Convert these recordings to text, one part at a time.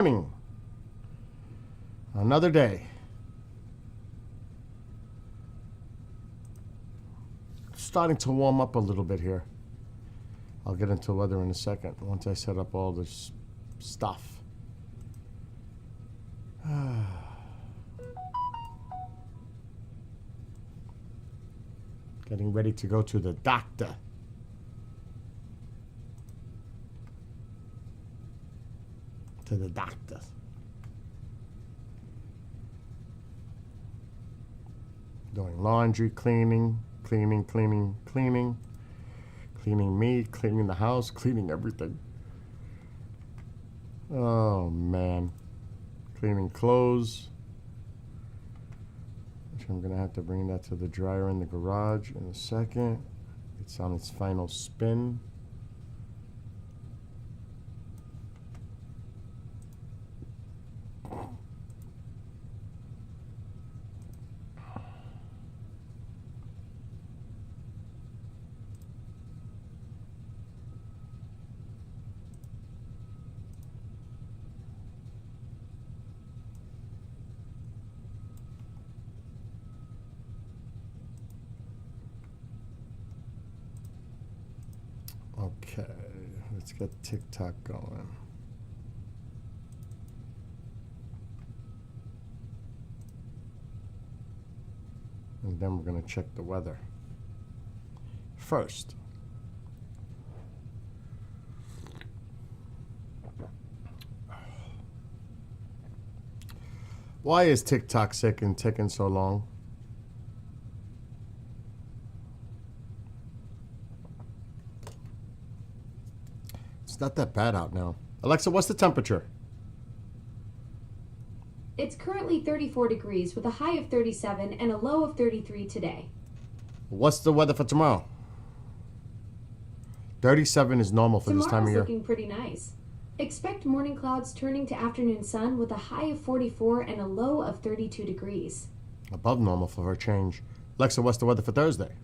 Morning. Another day. Starting to warm up a little bit here. I'll get into weather in a second once I set up all this stuff. Getting ready to go to the doctor. To the doctor. Doing laundry, cleaning me, cleaning the house, cleaning everything. Oh man. Cleaning clothes. Which I'm gonna have to bring that to the dryer in the garage in a second. It's on its final spin. Okay, let's get TikTok going. And then we're going to check the weather. First, why is TikTok sick and taking so long? It's not that bad out now. Alexa, what's the temperature? It's currently 34 degrees with a high of 37 and a low of 33 today. What's the weather for tomorrow? 37 is normal for this time of year. Tomorrow's looking pretty nice. Expect morning clouds turning to afternoon sun with a high of 44 and a low of 32 degrees. Above normal for a change. Alexa, what's the weather for Thursday?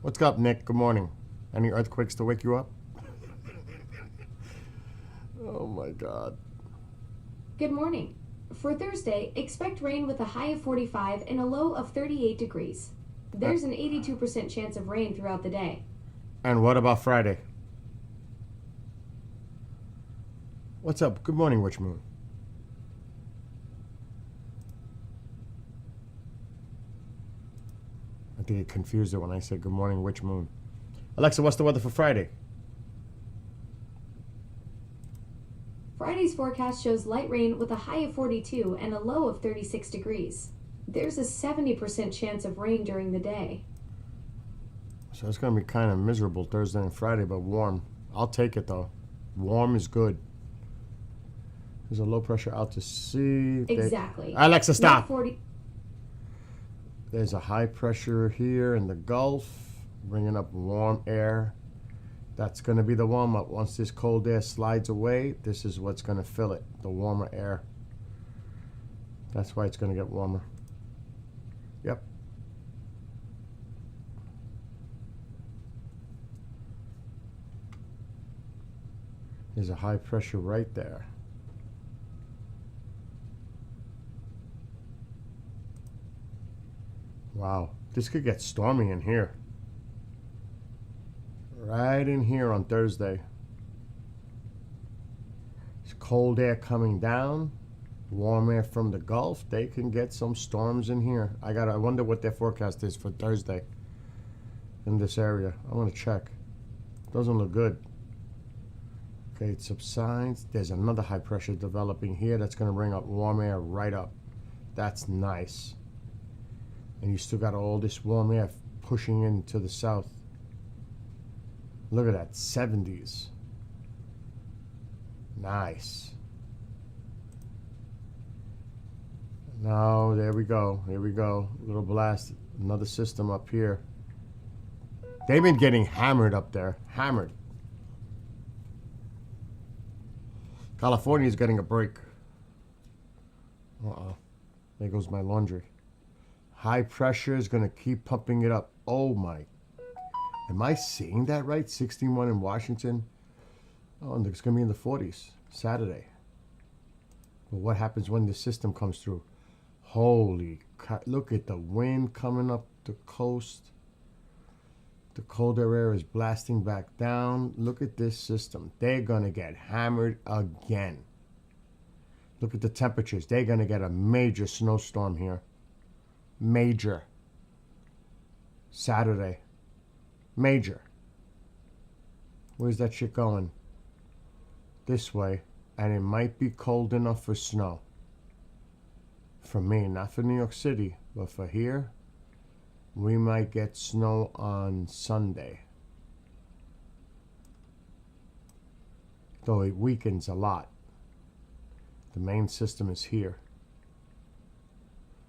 What's up, Nick? Good morning. Any earthquakes to wake you up? Oh my God. Good morning. For Thursday, expect rain with a high of 45 and a low of 38 degrees. There's an 82% chance of rain throughout the day. And what about Friday? What's up? Good morning, Witch Moon. I think it confused it when I said good morning, Witch Moon. Alexa, what's the weather for Friday? Friday's forecast shows light rain with a high of 42 and a low of 36 degrees. There's a 70% chance of rain during the day. So it's going to be kind of miserable Thursday and Friday, but warm. I'll take it, though. Warm is good. There's a low pressure out to sea. Exactly. Alexa, stop. There's a high pressure here in the Gulf, bringing up warm air. That's going to be the warm-up. Once this cold air slides away, this is what's going to fill it, the warmer air. That's why it's going to get warmer. Yep. There's a high pressure right there. Wow, this could get stormy in here. Right in here on Thursday. It's cold air coming down, warm air from the Gulf. They can get some storms in here. I wonder what their forecast is for Thursday in this area. I want to check. Doesn't look good. Okay, it subsides. There's another high pressure developing here that's going to bring up warm air right up. That's nice. And you still got all this warm air pushing into the south. Look at that, 70s. Nice. Now, there we go. Here we go. Little blast. Another system up here. They've been getting hammered up there. Hammered. California's getting a break. Uh-oh. There goes my laundry. High pressure is going to keep pumping it up. Oh, my. Am I seeing that right? 61 in Washington. Oh, and it's going to be in the 40s. Saturday. But what happens when the system comes through? Holy look at the wind coming up the coast. The colder air is blasting back down. Look at this system. They're going to get hammered again. Look at the temperatures. They're going to get a major snowstorm here. Major. Saturday. Major. Where's that shit going? This way. And it might be cold enough for snow. For me, not for New York City, but for here, we might get snow on Sunday. Though it weakens a lot. The main system is here.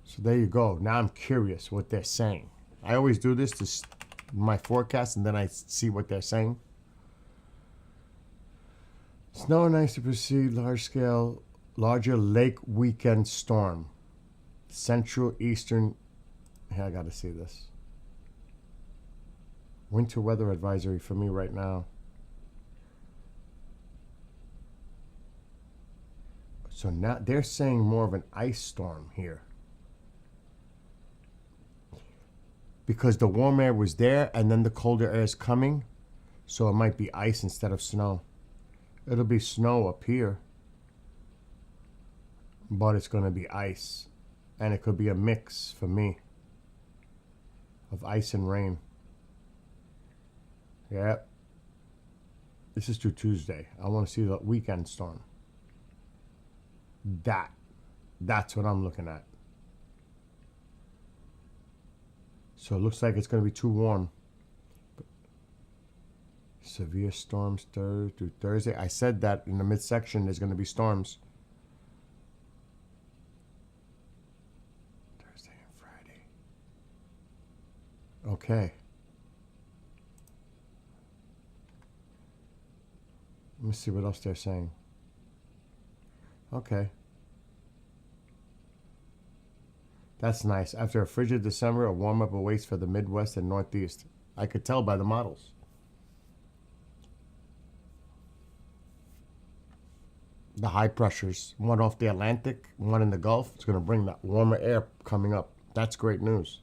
So there you go. Now I'm curious what they're saying. I always do this to my forecast, and then I see what they're saying. Snow and ice to proceed, larger lake weekend storm. Central Eastern, I gotta see this. Winter weather advisory for me right now. So now they're saying more of an ice storm here. Because the warm air was there and then the colder air is coming. So it might be ice instead of snow. It'll be snow up here. But it's going to be ice. And it could be a mix for me of ice and rain. Yep. This is through Tuesday. I want to see the weekend storm. That's what I'm looking at. So it looks like it's going to be too warm. Severe storms through Thursday. I said that in the midsection there's going to be storms. Thursday and Friday. Okay. Let me see what else they're saying. Okay. That's nice. After a frigid December, a warm-up awaits for the Midwest and Northeast. I could tell by the models. The high pressures, one off the Atlantic, one in the Gulf. It's going to bring that warmer air coming up. That's great news.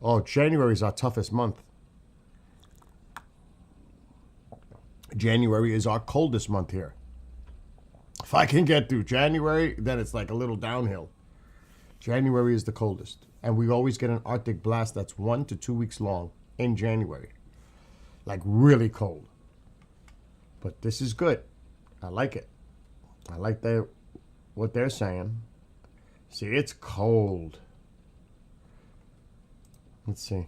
Oh, January is our toughest month. January is our coldest month here. If I can get through January, then it's like a little downhill. January is the coldest. And we always get an Arctic blast that's 1 to 2 weeks long in January. Like really cold. But this is good. I like it. I like what they're saying. See, it's cold. Let's see.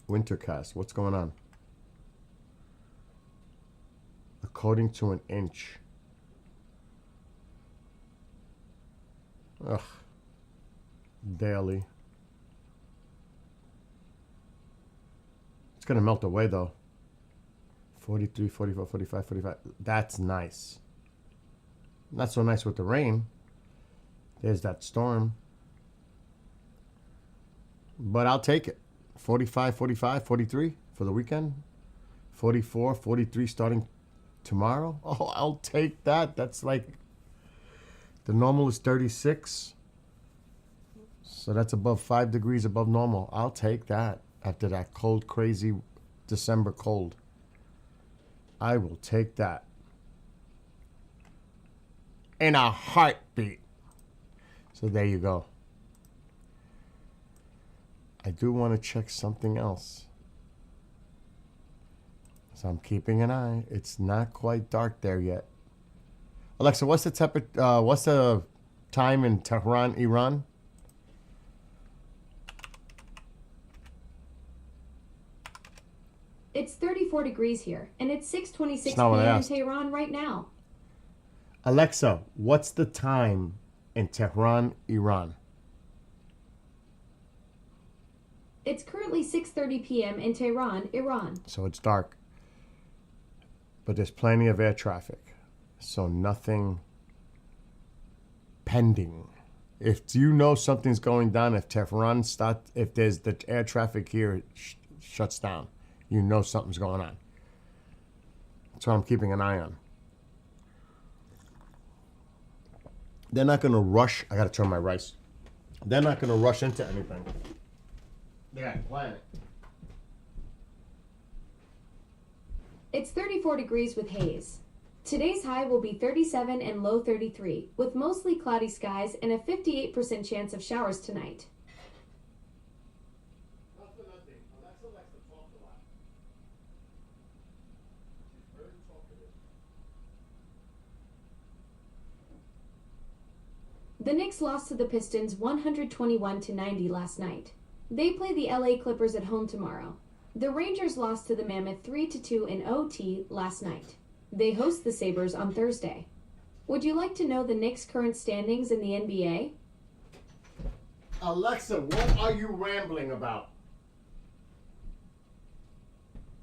Wintercast. What's going on? According to an inch. Ugh. Daily. It's going to melt away, though. 43, 44, 45, 45. That's nice. Not so nice with the rain. There's that storm. But I'll take it. 45, 45, 43 for the weekend. 44, 43 starting tomorrow. Oh, I'll take that. That's like... The normal is 36. So that's above 5 degrees above normal. I'll take that after that cold, crazy December cold. I will take that. In a heartbeat. So there you go. I do want to check something else. So I'm keeping an eye. It's not quite dark there yet. Alexa, what's the time in Tehran, Iran? It's 34 degrees here, and it's 6:26 That's not what I p.m. in asked. Tehran right now. Alexa, what's the time in Tehran, Iran? It's currently 6:30 p.m. in Tehran, Iran. So it's dark. But there's plenty of air traffic. So nothing pending. If you know something's going down, if Tehran if there's the air traffic here shuts down, you know something's going on. That's what I'm keeping an eye on. They're not gonna rush. I gotta turn my rice. They're not gonna rush into anything. They gotta plan it. It's 34 degrees with haze. Today's high will be 37 and low 33, with mostly cloudy skies and a 58% chance of showers tonight. Not for nothing. Alexa likes to talk a lot. She's very talkative. The Knicks lost to the Pistons 121-90 last night. They play the LA Clippers at home tomorrow. The Rangers lost to the Mammoth 3-2 in OT last night. They host the Sabres on Thursday. Would you like to know the Knicks' current standings in the NBA? Alexa, what are you rambling about?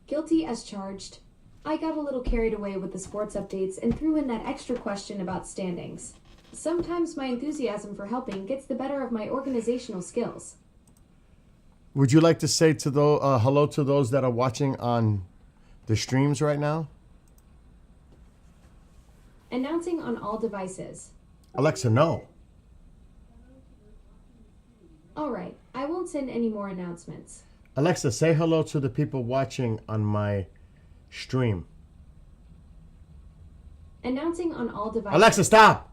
Guilty as charged. I got a little carried away with the sports updates and threw in that extra question about standings. Sometimes my enthusiasm for helping gets the better of my organizational skills. Would you like to say to hello to those that are watching on the streams right now? Announcing on all devices. Alexa, no. Alright, I won't send any more announcements. Alexa, say hello to the people watching on my stream. Announcing on all devices. Alexa, stop!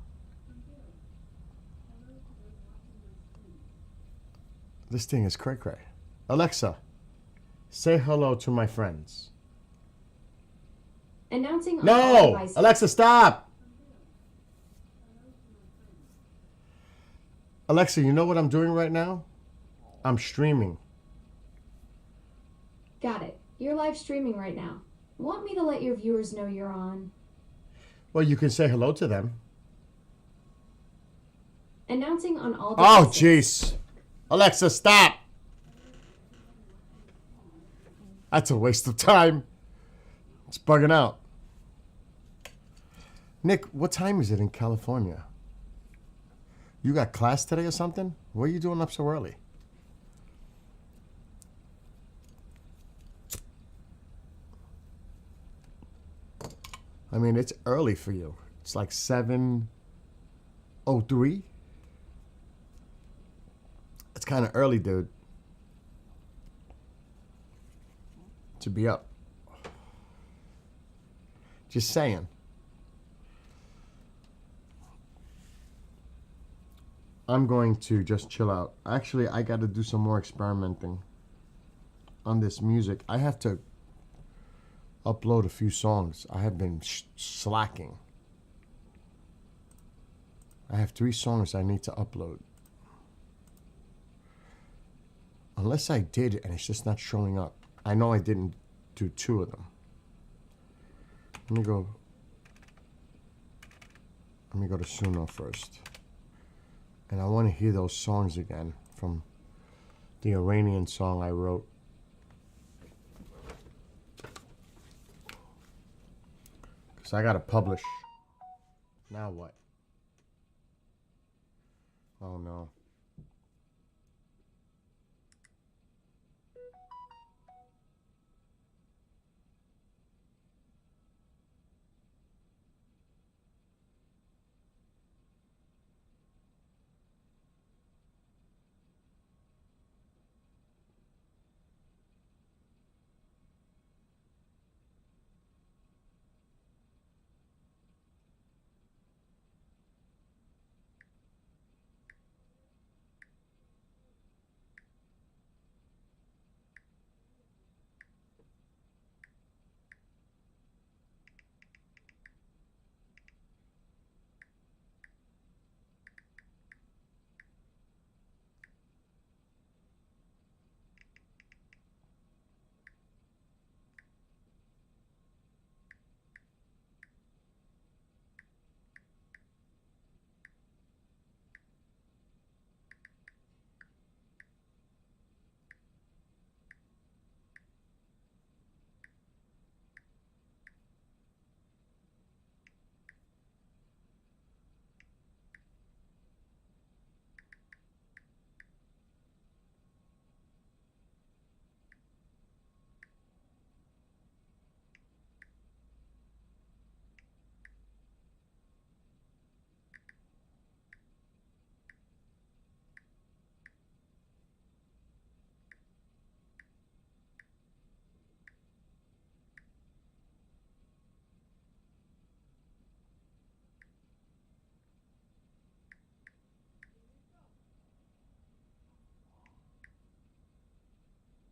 This thing is cray-cray. Alexa, say hello to my friends. Announcing on all No! devices. Alexa, stop! Alexa, you know what I'm doing right now? I'm streaming. Got it. You're live streaming right now. Want me to let your viewers know you're on? Well, you can say hello to them. Announcing on all Oh, devices. jeez. Alexa, stop! That's a waste of time. It's bugging out. Nick, what time is it in California? You got class today or something? What are you doing up so early? I mean, it's early for you. It's like 7:03. It's kind of early, dude, to be up. Just saying. I'm going to just chill out. Actually, I got to do some more experimenting on this music. I have to upload a few songs. I have been slacking. I have 3 songs I need to upload. Unless I did and it's just not showing up. I know I didn't do 2 of them. Let me go to Suno first. And I want to hear those songs again from the Iranian song I wrote. Because I got to publish. Now what? Oh no.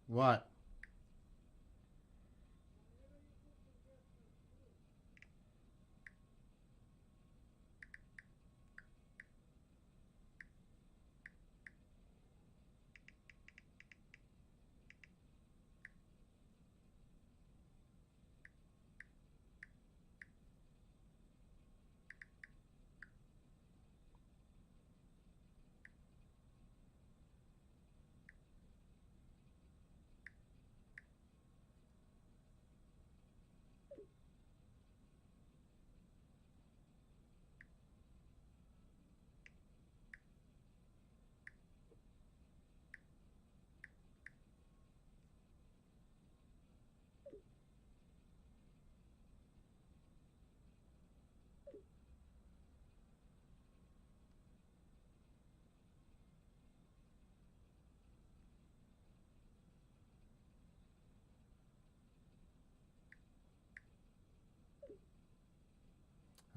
What?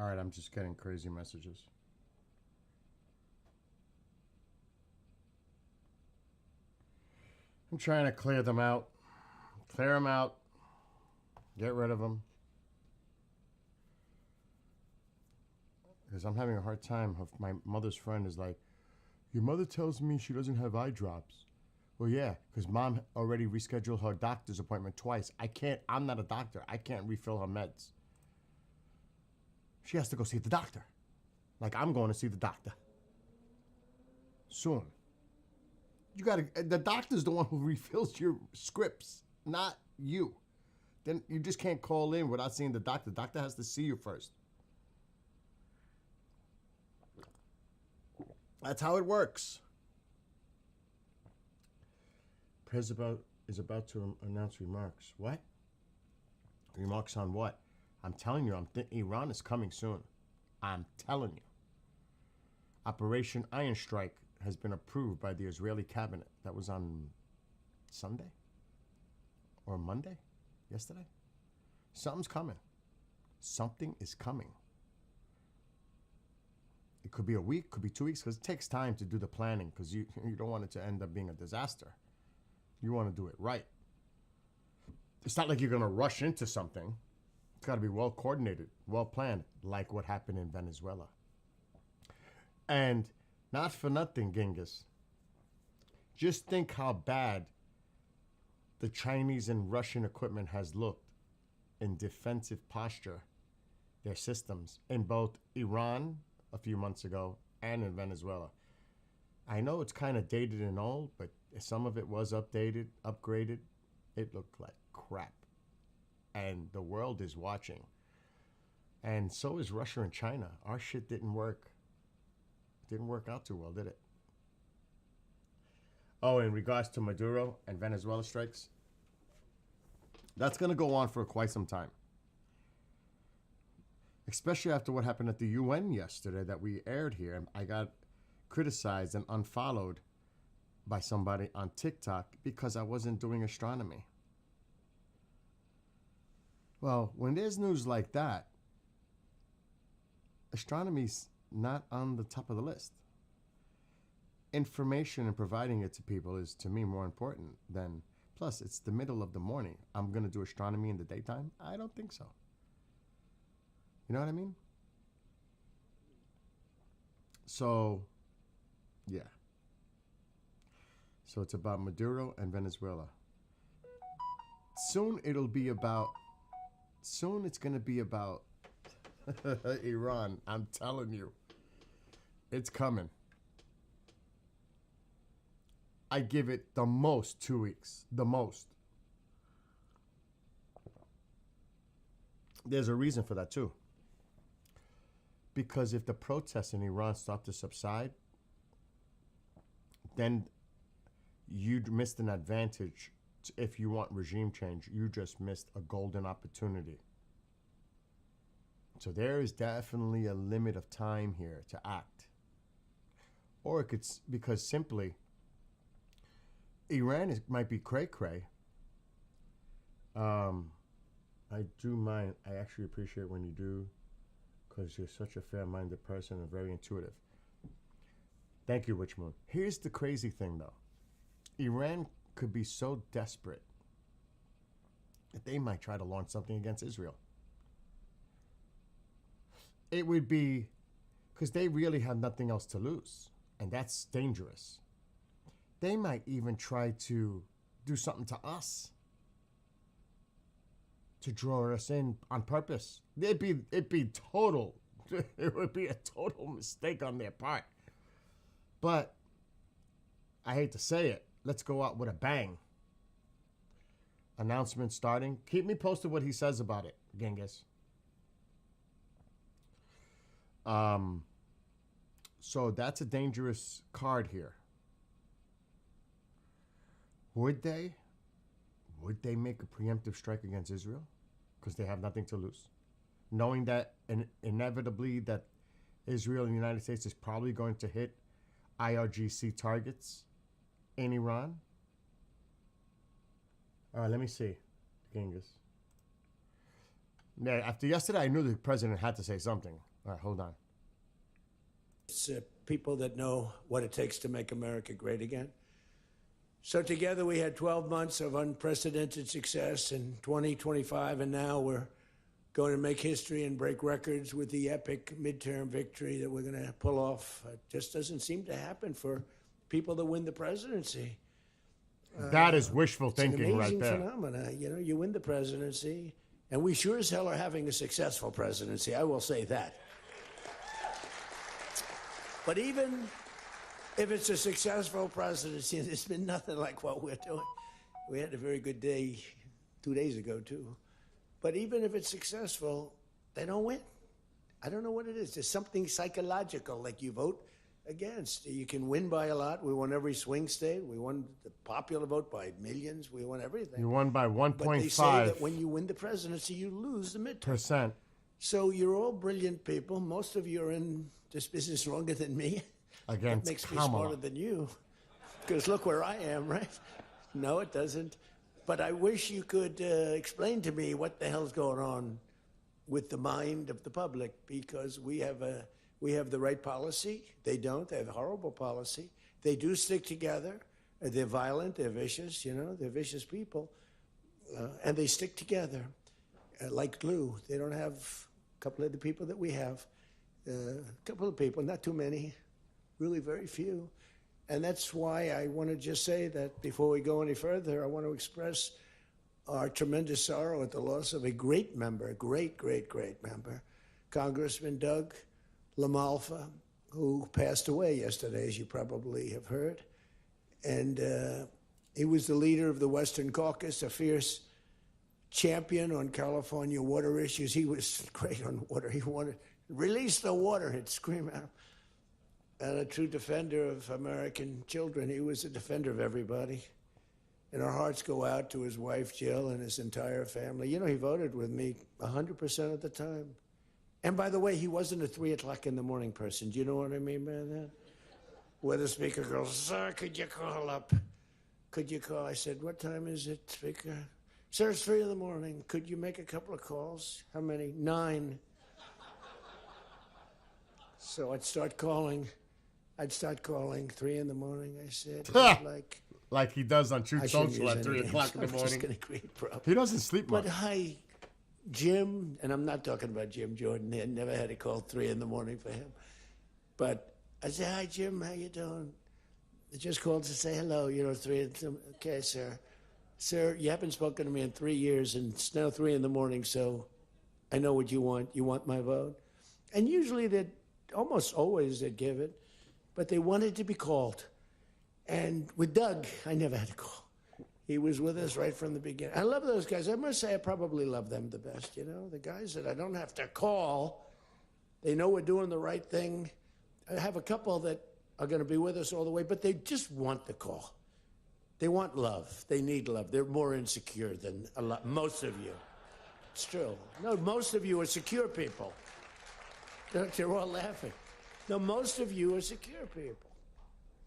All right, I'm just getting crazy messages. I'm trying to clear them out. Clear them out. Get rid of them. Because I'm having a hard time. My mother's friend is like, your mother tells me she doesn't have eye drops. Well, yeah, because mom already rescheduled her doctor's appointment twice. I'm not a doctor. I can't refill her meds. She has to go see the doctor. Like I'm going to see the doctor. Soon. The doctor's the one who refills your scripts, not you. Then you just can't call in without seeing the doctor. The doctor has to see you first. That's how it works. Prez is about to announce remarks. What? Remarks on what? I'm telling you, Iran is coming soon. I'm telling you. Operation Iron Strike has been approved by the Israeli cabinet. That was on Sunday? Or Monday? Yesterday? Something's coming. Something is coming. It could be a week, could be 2 weeks, because it takes time to do the planning, because you don't want it to end up being a disaster. You want to do it right. It's not like you're going to rush into something. It's got to be well coordinated, well planned, like what happened in Venezuela. And not for nothing, Genghis. Just think how bad the Chinese and Russian equipment has looked in defensive posture, their systems, in both Iran a few months ago and in Venezuela. I know it's kind of dated and old, but some of it was updated, upgraded. It looked like crap. And the world is watching. And so is Russia and China. Our shit didn't work. Didn't work out too well, did it? Oh, in regards to Maduro and Venezuela strikes, that's going to go on for quite some time. Especially after what happened at the UN yesterday that we aired here. I got criticized and unfollowed by somebody on TikTok because I wasn't doing astronomy. Well, when there's news like that, astronomy's not on the top of the list. Information and providing it to people is, to me, more important than... Plus, it's the middle of the morning. I'm going to do astronomy in the daytime? I don't think so. You know what I mean? So, yeah. So it's about Maduro and Venezuela. Soon it's going to be about Iran. I'm telling you. It's coming. I give it the most 2 weeks. The most. There's a reason for that too. Because if the protests in Iran start to subside, then you'd missed an advantage. If you want regime change, you just missed a golden opportunity. So there is definitely a limit of time here to act. Or it could, because simply, Iran might be cray-cray. I do mind. I actually appreciate when you do, because you're such a fair-minded person and very intuitive. Thank you, Witch Moon. Here's the crazy thing, though. Iran could be so desperate that they might try to launch something against Israel. It would be because they really have nothing else to lose, and that's dangerous. They might even try to do something to us to draw us in on purpose. It'd be total. It would be a total mistake on their part. But I hate to say it, let's go out with a bang. Announcement starting. Keep me posted what he says about it, Genghis. So that's a dangerous card here. Would they make a preemptive strike against Israel because they have nothing to lose, knowing that inevitably that Israel and the United States is probably going to hit IRGC targets in Iran? All right, let me see, Genghis. Yeah, after yesterday, I knew the president had to say something. All right, hold on. It's people that know what it takes to make America great again. So together we had 12 months of unprecedented success in 2025, and now we're going to make history and break records with the epic midterm victory that we're going to pull off. It just doesn't seem to happen for people that win the presidency. That is wishful thinking right there. It's an amazing phenomena. You know, you win the presidency, and we sure as hell are having a successful presidency. I will say that. But even if it's a successful presidency, there's been nothing like what we're doing. We had a very good day 2 days ago, too. But even if it's successful, they don't win. I don't know what it is. There's something psychological, like you vote against. You can win by a lot. We won every swing state. We won the popular vote by millions. We won everything. You won by 1.5%. But they say that when you win the presidency, you lose the midterm. So you're all brilliant people. Most of you are in this business longer than me. Against that makes me Kamala. smarter than you. Because look where I am, right? No, it doesn't. But I wish you could explain to me what the hell's going on with the mind of the public, because we have the right policy. They don't. They have a horrible policy. They do stick together. They're violent. They're vicious. You know, they're vicious people, and they stick together like glue. They don't have a couple of the people that we have. A couple of people, not too many, really very few. And that's why I want to just say that before we go any further, I want to express our tremendous sorrow at the loss of a great member, a great, great, great member, Congressman Doug LaMalfa, who passed away yesterday, as you probably have heard. And he was the leader of the Western Caucus, a fierce champion on California water issues. He was great on water. He wanted, release the water, he'd scream at him. And a true defender of American children. He was a defender of everybody. And our hearts go out to his wife, Jill, and his entire family. You know, he voted with me 100% of the time. And by the way, he wasn't a 3 o'clock in the morning person. Do you know what I mean by that? Where the speaker goes, sir, could you call up? Could you call? I said, what time is it, speaker? Sir, it's 3 in the morning. Could you make a couple of calls? How many? 9. So I'd start calling 3 in the morning. I said, like he does on Truth Social at 3 o'clock in the I'm morning. just going to create problems. He doesn't sleep much. But hi, Jim, and I'm not talking about Jim Jordan. I never had a call 3 in the morning for him. But I say, hi, Jim, how you doing? I just called to say hello, 3 in the morning. Okay, sir. Sir, you haven't spoken to me in 3 years, and it's now 3 in the morning, so I know what you want. You want my vote? And usually almost always they'd give it, but they wanted to be called. And with Doug, I never had a call. He was with us right from the beginning. I love those guys. I must say I probably love them the best, the guys that I don't have to call. They know we're doing the right thing. I have a couple that are going to be with us all the way, but they just want the call. They want love. They need love. They're more insecure than most of you. It's true. No, most of you are secure people. You're all laughing. No, most of you are secure people.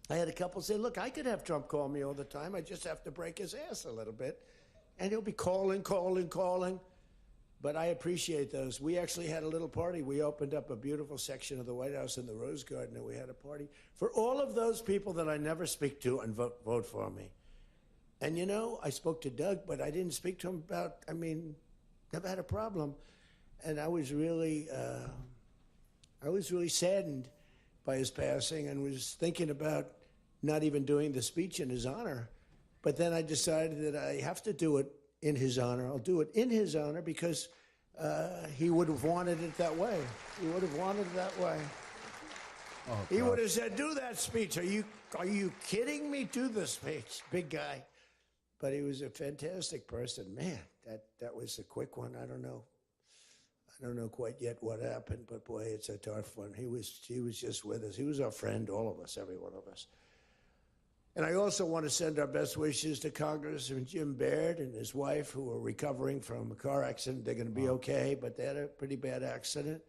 I had a couple say, look, I could have Trump call me all the time. I just have to break his ass a little bit. And he'll be calling. But I appreciate those. We actually had a little party. We opened up a beautiful section of the White House in the Rose Garden, and we had a party for all of those people that I never speak to and vote for me. And you know, I spoke to Doug, but I didn't speak to him about, I mean, never had a problem. And I was really saddened by his passing and was thinking about not even doing the speech in his honor. But then I decided that I have to do it in his honor. I'll do it in his honor because he would have wanted it that way. He would have wanted it that way. Oh, He God. would have said, "Do that speech. Are you kidding me? Do the speech, big guy." But he was a fantastic person. Man, that was a quick one. I don't know quite yet what happened, but boy, it's a tough one. He was just with us. He was our friend, all of us, every one of us. And I also want to send our best wishes to Congressman Jim Baird and his wife, who are recovering from a car accident. They're going to be okay, but they had a pretty bad accident.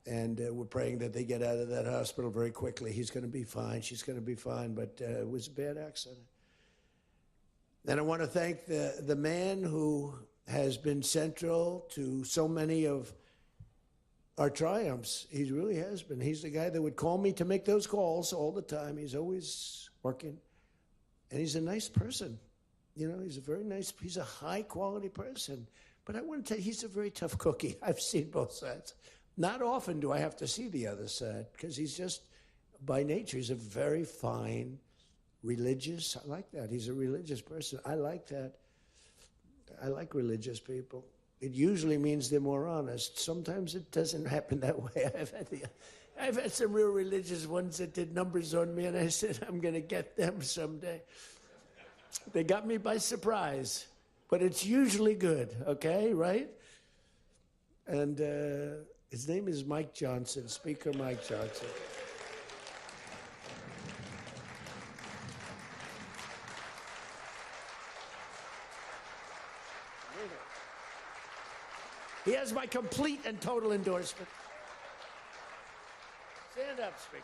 And we're praying that they get out of that hospital very quickly. He's going to be fine. She's going to be fine, but it was a bad accident. And I want to thank the man who has been central to so many of our triumphs. He really has been. He's the guy that would call me to make those calls all the time. He's always working. And he's a nice person. You know, he's a high-quality person. But I want to tell you, he's a very tough cookie. I've seen both sides. Not often do I have to see the other side, because he's just, by nature, he's a very fine, religious. I like that. He's a religious person. I like that. I like religious people. It usually means they're more honest. Sometimes it doesn't happen that way. I've had some real religious ones that did numbers on me, and I said, I'm going to get them someday. They got me by surprise, but it's usually good, okay, right? And his name is Mike Johnson, Speaker Mike Johnson. He has my complete and total endorsement. Stand up, Speaker.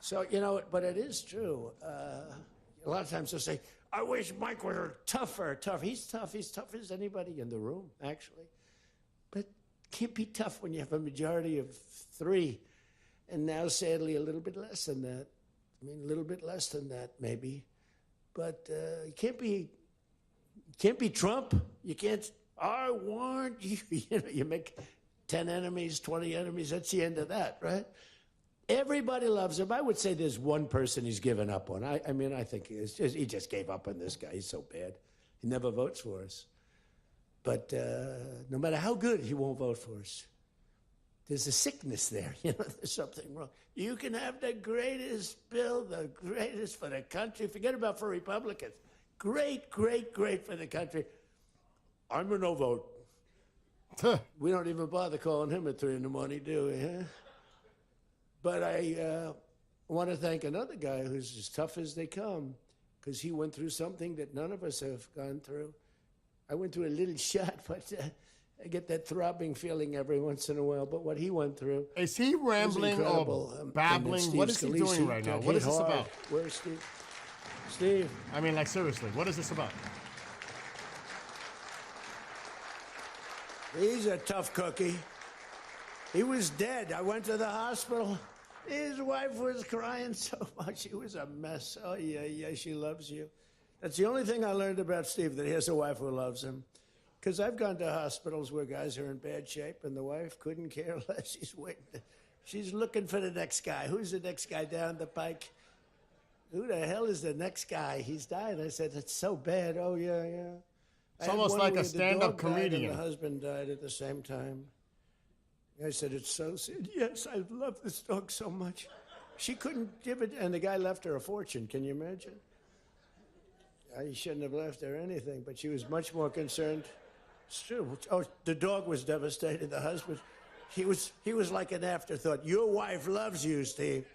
So, you know, but it is true. A lot of times they'll say, I wish Mike were tougher. He's tough. He's tough as anybody in the room, actually. But can't be tough when you have a majority of 3. And now, sadly, a little bit less than that. I mean, a little bit less than that, maybe. But you can't be Trump. You can't, I want you. You know, you make 10 enemies, 20 enemies. That's the end of that, right? Everybody loves him. I would say there's one person he's given up on. I mean, I think he just gave up on this guy. He's so bad. He never votes for us. But no matter how good, he won't vote for us. There's a sickness there. You know, there's something wrong. You can have the greatest bill, the greatest for the country. Forget about for Republicans. Great, great, great for the country. I'm a no vote. We don't even bother calling him at 3 in the morning, do we? Huh? But I want to thank another guy who's as tough as they come, because he went through something that none of us have gone through. I went through a little shot, but I get that throbbing feeling every once in a while. But what he went through Is he rambling or babbling? What is he doing right now? What is this about? Where's Steve? Steve. I mean, like, seriously, what is this about? He's a tough cookie. He was dead. I went to the hospital. His wife was crying so much. She was a mess. Oh, yeah, she loves you. That's the only thing I learned about Steve, that he has a wife who loves him. Because I've gone to hospitals where guys are in bad shape, and the wife couldn't care less. She's waiting. She's looking for the next guy. Who's the next guy down the pike? Who the hell is the next guy? He's died. I said, it's so bad. Oh, yeah. It's almost like a stand-up comedian. comedian. And the husband died at the same time. I said, it's so sad. Yes, I love this dog so much. She couldn't give it, and the guy left her a fortune. Can you imagine? He shouldn't have left her anything, but she was much more concerned. It's true. Oh, the dog was devastated. The husband, he was like an afterthought. Your wife loves you, Steve.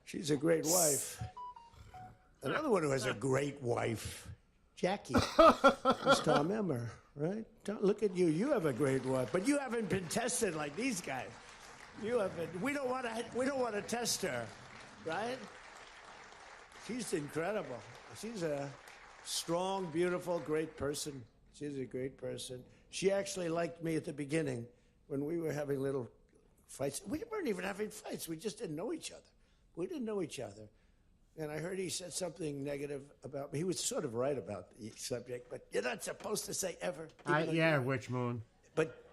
She's a great wife. Another one who has a great wife, Jackie. It's Tom Emmer, right? Look at you. You have a great wife, but you haven't been tested like these guys. You haven't. We don't want to test her, right? She's incredible. She's a strong, beautiful, great person. She's a great person. She actually liked me at the beginning when we were having little fights. We weren't even having fights. We just didn't know each other. We didn't know each other. And I heard he said something negative about me. He was sort of right about the subject, but you're not supposed to say ever. even though Yeah, you are. Witch Moon. But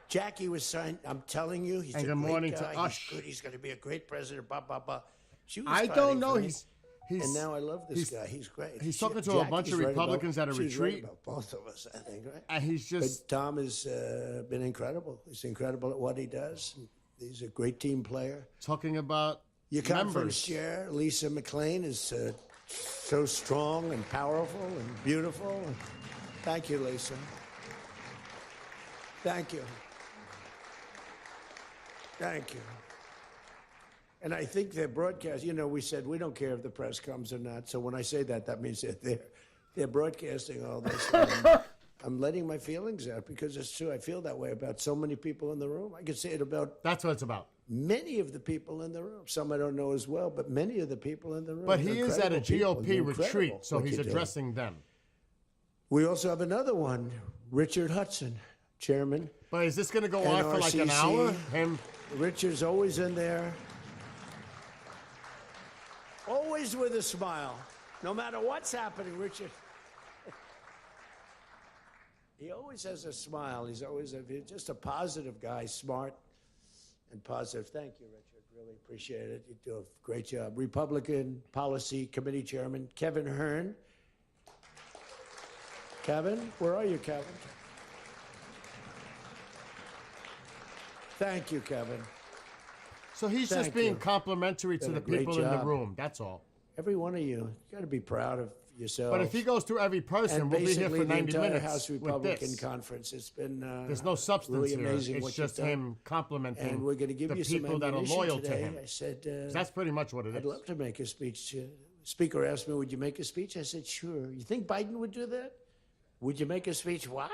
Jackie was saying, I'm telling you, he's And a good great morning guy. to He's Ush. good. He's going to be a great president, blah, blah, blah. She was I fighting don't know. for me. He's And now I love this he's- guy. He's great. he's talking to a bunch of Jackie's right Republicans about, at a she's right retreat. about both of us, I think, right? and he's just But Tom has been incredible. He's incredible at what he does. He's a great team player. talking about Your conference members. chair, Lisa McLean, is so strong and powerful and beautiful. Thank you, Lisa. Thank you. Thank you. And I think their broadcast, we said we don't care if the press comes or not. So when I say that, that means that they're broadcasting all this. I'm letting my feelings out because it's true. I feel that way about so many people in the room. I could say it about That's what it's about. many of the people in the room. Some I don't know as well, but many of the people in the room. But he is at a Incredible people. GOP You're incredible retreat, so what he's you do. addressing them. We also have another one, Richard Hudson, chairman. But is this going to go on for like an NRCC. hour? Him? Richard's always in there, always with a smile. No matter what's happening, Richard. He always has a smile. He's just a positive guy, smart and positive. Thank you, Richard. Really appreciate it. You do a great job. Republican Policy Committee Chairman Kevin Hearn. Kevin, where are you, Kevin? Thank you, Kevin. So he's just Thank being you. complimentary to Done the a great people in the job. room. That's all. Every one of you got to be proud of yourself. But if he goes through every person, and we'll be here basically for the 90 entire minutes House with Republican this. Conference, it's been There's no substance really here. amazing It's what just you've done. him complimenting And we're going to give the you some people that are ammunition loyal today. to him. I said, 'Cause that's pretty much what it I'd is. love to make a speech. Speaker asked me, would you make a speech? I said, sure. You think Biden would do that? Would you make a speech? What?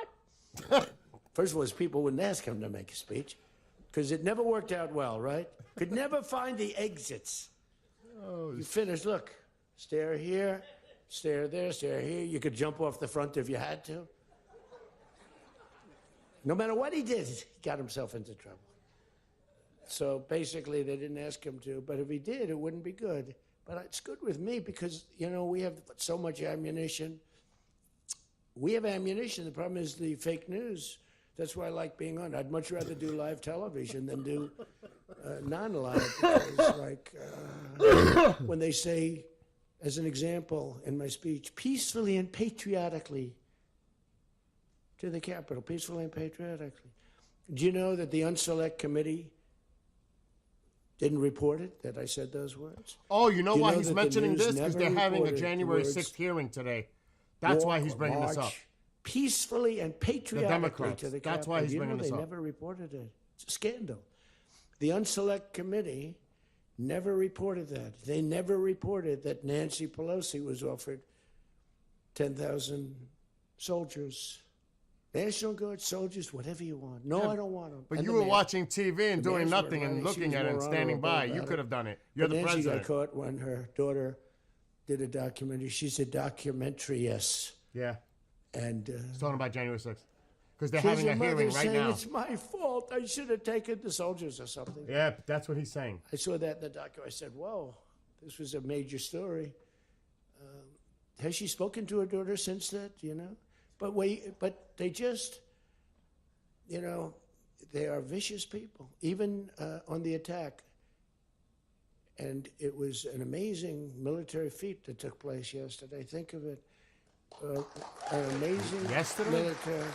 First of all, his people wouldn't ask him to make a speech because it never worked out well, right? Could never find the exits. You finish, look, stare here, stare there, stare here. You could jump off the front if you had to. No matter what he did, he got himself into trouble. So basically, they didn't ask him to, but if he did, it wouldn't be good. But it's good with me because, we have so much ammunition. We have ammunition. The problem is the fake news. That's why I like being on. I'd much rather do live television than do non-live. Because, when they say, as an example in my speech, peacefully and patriotically to the Capitol, peacefully and patriotically. Do you know that the Unselect Committee didn't report it, that I said those words? Oh, you know Do you why know he's that the mentioning news this? Because never they're having a reported the January words 6th hearing today. That's why walk he's or bringing this up. march peacefully and patriotically Democrats. to the That's why Capitol. he's You know bringing this they up. never reported it. It's a scandal. The Unselect Committee never reported that. They never reported that Nancy Pelosi was offered 10,000 soldiers, National Guard soldiers, whatever you want. No, I don't want them. But And you the were mayor- watching TV and the doing mayors nothing weren't and running. She looking was at it and more standing honorable by. You about could it. have done it. You're But the Nancy president. got caught when her daughter did a documentary. She's a documentariess. Yeah. And He's talking about January 6th. Because they're here's having a your mother hearing right saying, now. it's my fault. I should have taken the soldiers or something. Yeah, that's what he's saying. I saw that in the documentary. I said, whoa, this was a major story. Has she spoken to her daughter since that, But they just, they are vicious people, even on the attack. And it was an amazing military feat that took place yesterday. Think of it. An amazing Yesterday? military.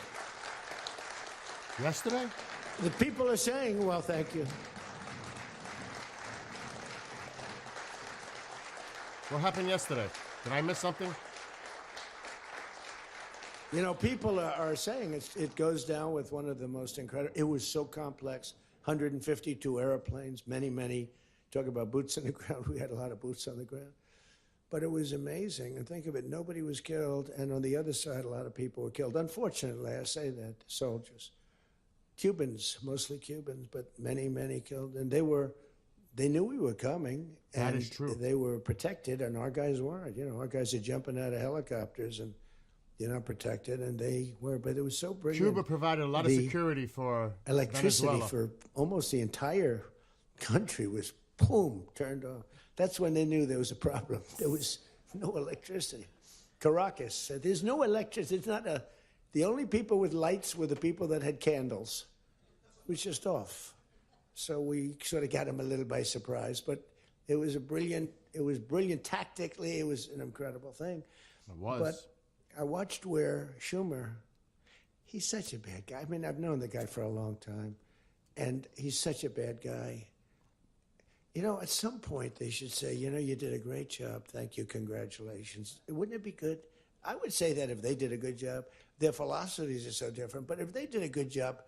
Yesterday? The people are saying, well, thank you. What happened yesterday? Did I miss something? People are saying it goes down with one of the most incredible. It was so complex. 152 airplanes, many. Talk about boots on the ground. We had a lot of boots on the ground. But it was amazing. And think of it, nobody was killed. And on the other side, a lot of people were killed. Unfortunately, I say that, soldiers. Cubans, mostly Cubans, but many killed. And they knew we were coming. That And is true. they were protected, and our guys weren't. Our guys are jumping out of helicopters, and they're not protected, and they were. But it was so brilliant. Cuba provided a lot of The security for electricity Venezuela. for almost the entire country was boom, turned off. That's when they knew there was a problem. There was no electricity. Caracas said, there's no electricity. It's not a, the only people with lights were the people that had candles. It was just off. So we sort of got them a little by surprise, but it was brilliant tactically. It was an incredible thing. It was. But I watched where Schumer, he's such a bad guy. I mean, I've known the guy for a long time, and he's such a bad guy. You know, at some point they should say, you know, you did a great job. Thank you. Congratulations. Wouldn't it be good? I would say that if they did a good job. Their philosophies are so different, but if they did a good job,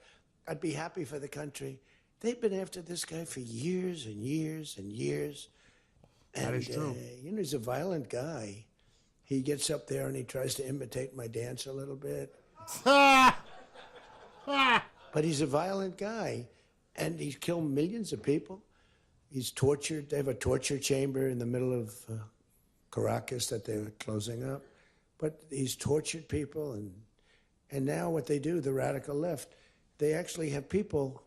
I'd be happy for the country. They've been after this guy for years and years and years. That is true. You know, he's a violent guy. He gets up there and he tries to imitate my dance a little bit. But he's a violent guy, and he's killed millions of people. He's tortured. They have a torture chamber in the middle of Caracas that they were closing up. But he's tortured people, and now what they do, the radical left, they actually have people,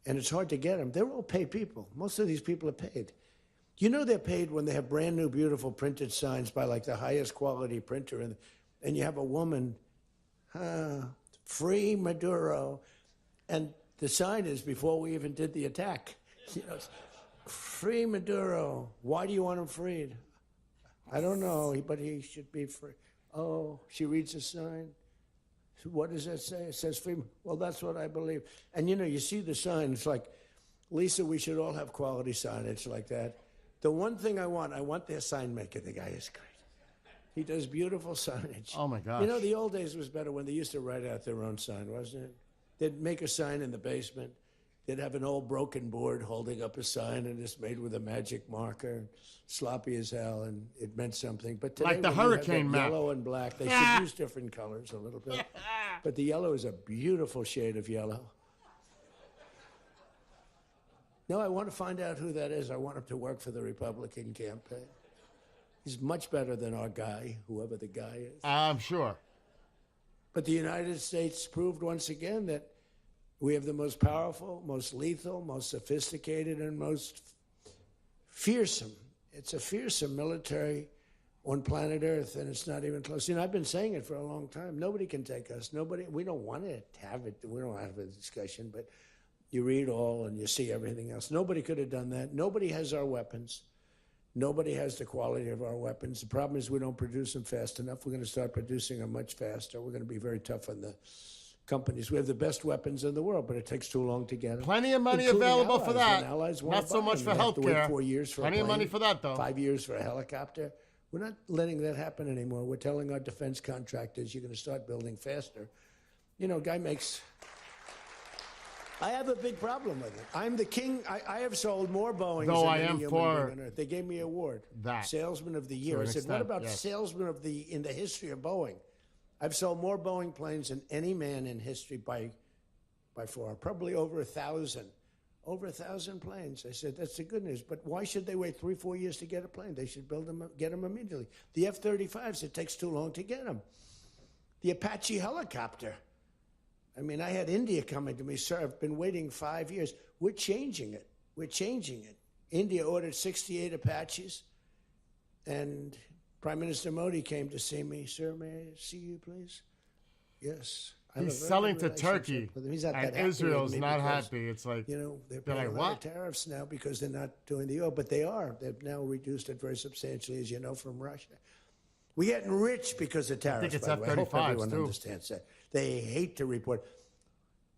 and it's hard to get them. They're all paid people. Most of these people are paid. You know they're paid when they have brand new, beautiful printed signs by like the highest quality printer, and you have a woman, free Maduro, and the sign is before we even did the attack. You know, free Maduro. Why do you want him freed? I don't know, but he should be free. Oh, she reads the sign. What does that say? It says free. Well, that's what I believe. And you know, you see the sign. It's like, Lisa, we should all have quality signage like that. The one thing I want their sign maker. The guy is great. He does beautiful signage. Oh my gosh. You know, the old days was better when they used to write out their own sign, wasn't it? They'd make a sign in the basement. They'd have an old broken board holding up a sign, and it's made with a magic marker, sloppy as hell, and it meant something. But today, Like the when you have hurricane that map. yellow and black. They should use different colors a little bit. But the yellow is a beautiful shade of yellow. No, I want to find out who that is. I want him to work for the Republican campaign. He's much better than our guy, whoever the guy is. I'm sure. But the United States proved once again that we have the most powerful, most lethal, most sophisticated, and most fearsome. It's a fearsome military on planet Earth, and it's not even close. You know, I've been saying it for a long time. Nobody can take us. Nobody. We don't want to have it. We don't have a discussion, but you read all and you see everything else. Nobody could have done that. Nobody has our weapons. Nobody has the quality of our weapons. The problem is we don't produce them fast enough. We're going to start producing them much faster. We're going to be very tough on the companies. We have the best weapons in the world, but it takes too long to get them. Plenty of money Including available for allies. that. When allies want Not to so buy much them, for they have to wait healthcare. 4 years for Plenty a of money plane, for that, though. 5 years for a helicopter. We're not letting that happen anymore. We're telling our defense contractors, you're going to start building faster. You know, guy makes... I have a big problem with it. I'm the king. I have sold more Boeings Though than I any am human for being on Earth. They gave me an award. that. Salesman of the Year. To I an said, what extent, about yes. Salesman of the in the history of Boeing? I've sold more Boeing planes than any man in history by far. Probably over 1,000. Over 1,000 planes. I said, that's the good news. But why should they wait 3-4 years to get a plane? They should build them, get them immediately. The F-35s, it takes too long to get them. The Apache helicopter. I mean, I had India coming to me, sir, I've been waiting 5 years. We're changing it. We're changing it. India ordered 68 Apaches, and Prime Minister Modi came to see me. Sir, may I see you, please? Yes. I have He's a very selling good to relationship Turkey, with him. He's not and that happy with Israel's me not because, happy. It's like, you know, they're they're paying like, a lot what? of tariffs now because they're not doing the oil, but they are. They've now reduced it very substantially, as you know, from Russia. We're getting rich because of tariffs. it's by the way. I hope F-35s, everyone too. understands that. They hate to report.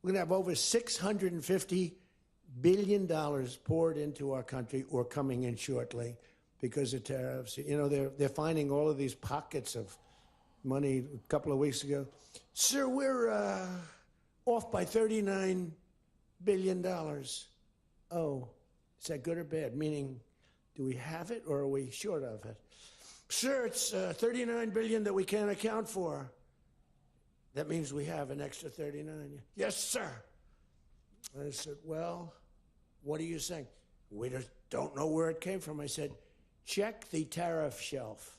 We're going to have over $650 billion poured into our country or coming in shortly because of tariffs. You know, they're finding all of these pockets of money a couple of weeks ago. Sir, we're off by $39 billion. Oh, is that good or bad? Meaning, do we have it or are we short of it? Sir, it's $39 billion that we can't account for. That means we have an extra 39. Yes, sir. I said, well, what are you saying? We just don't know where it came from. I said, check the tariff shelf.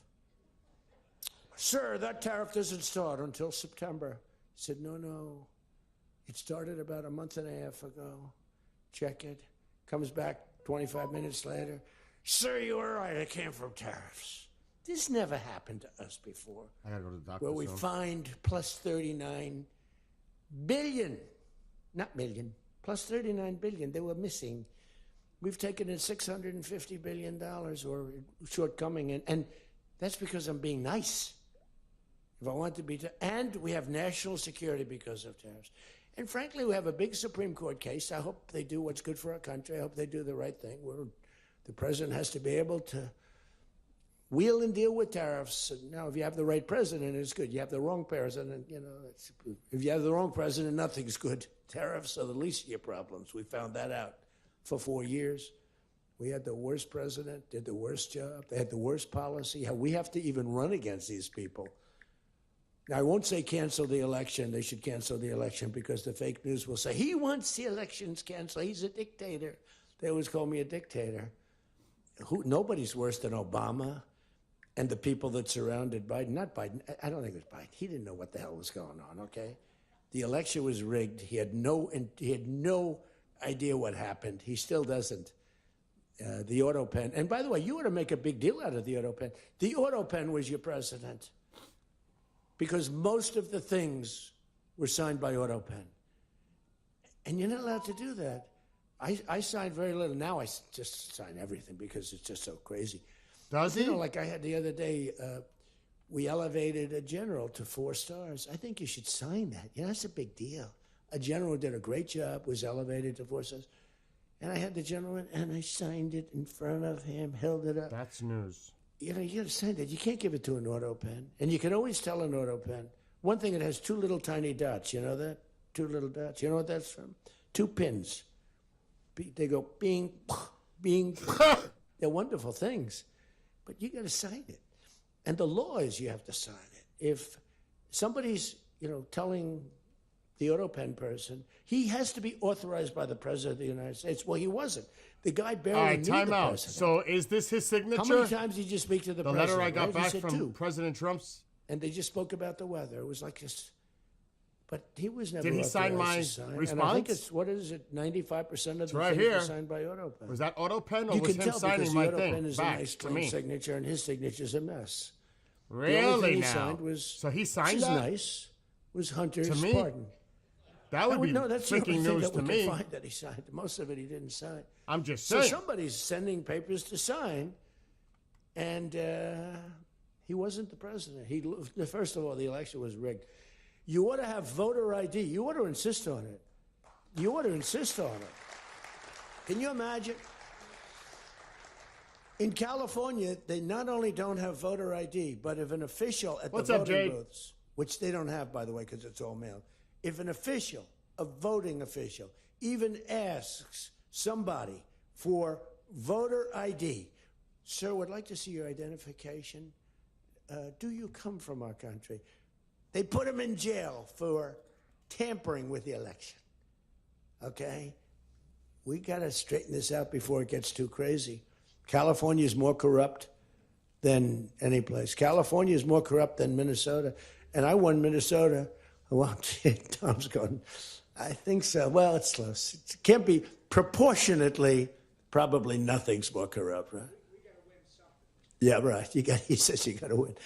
Sir, that tariff doesn't start until September. I said, no. It started about a month and a half ago. Check it. Comes back 25 minutes later. Sir, you were right. It came from tariffs. This never happened to us before. I gotta go to the doctor Where we soon. find plus 39 billion, not million, plus 39 billion. They were missing. We've taken in $650 billion or shortcoming, and that's because I'm being nice. If I want to be, and we have national security because of tariffs. And frankly, we have a big Supreme Court case. I hope they do what's good for our country. I hope they do the right thing. The president has to be able to wheel and deal with tariffs. Now, if you have the right president, it's good. You have the wrong president, if you have the wrong president, nothing's good. Tariffs are the least of your problems. We found that out for 4 years. We had the worst president, did the worst job. They had the worst policy. We have to even run against these people. Now, I won't say cancel the election. They should cancel the election because the fake news will say, he wants the elections canceled. He's a dictator. They always call me a dictator. Nobody's worse than Obama and the people that surrounded Biden. Not Biden. I don't think it was Biden. He didn't know what the hell was going on, okay? The election was rigged. He had no idea what happened. He still doesn't. The auto pen. And by the way, you ought to make a big deal out of the auto pen. The auto pen was your president because most of the things were signed by auto pen. And you're not allowed to do that. I signed very little. Now I just sign everything because it's just so crazy. Does he? Like I had the other day, we elevated a general to 4 stars. I think you should sign that. That's a big deal. A general did a great job, was elevated to 4 stars. And I had the gentleman, and I signed it in front of him, held it up. That's news. You got to sign that. You can't give it to an auto pen. And you can always tell an auto pen. One thing, it has 2 little tiny dots. You know that? 2 little dots. You know what that's from? 2 pins. They go bing, bing. They're wonderful things. But you got to sign it. And the law is you have to sign it. If somebody's, telling the auto pen person, he has to be authorized by the president of the United States. Well, he wasn't. The guy barely All right, knew time the out. president. So is this his signature? How many times did you speak to the The president? letter I got right? He back said from 2. President Trump's. And they just spoke about the weather. It was like this. But he was never Did he sign authorized my to sign. And I response? think it's, 95% of the right things here. are signed by auto pen. Was that auto pen or You was can him tell signing because my the auto thing pen is a back nice to clean me? signature, and his signature's a mess. The only Really thing he now? signed was, So he which signed is that? nice, was Hunter's To me? pardon. That would be No, that's the only freaking thing news that to we me. can find that he signed. Most of it he didn't sign. I'm just So saying. somebody's sending papers to sign, and he wasn't the president. First of all, the election was rigged. You ought to have voter ID. You ought to insist on it. You ought to insist on it. Can you imagine? In California, they not only don't have voter ID, but if an official at What's the up, voting Jade? booths, which they don't have, by the way, because it's all mail, if an official, a voting official, even asks somebody for voter ID, sir, would like to see your identification. Do you come from our country? They put him in jail for tampering with the election. Okay? We got to straighten this out before it gets too crazy. California is more corrupt than any place. California is more corrupt than Minnesota. And I won Minnesota. Well, Tom's going, I think so. Well, it's close. It can't be proportionately, probably nothing's more corrupt, right? Yeah, right. He says you got to win.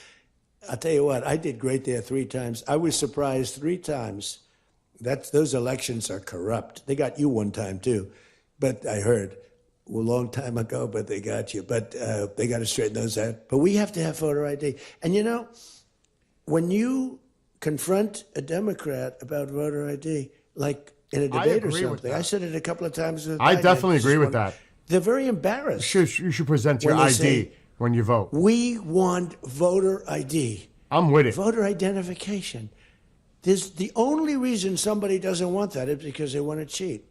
I'll tell you what, I did great there 3 times. I was surprised 3 times. Those elections are corrupt. They got you one time, too. But I heard a long time ago, but they got you. But they got to straighten those out. But we have to have voter ID. And when you confront a Democrat about voter ID, like in a debate or agree with something, that. I said it a couple of times. With I Biden. definitely Just agree with one- that. They're very embarrassed. You should present your When they ID say- when you vote. We want voter ID. I'm with it. Voter identification. The only reason somebody doesn't want that is because they want to cheat.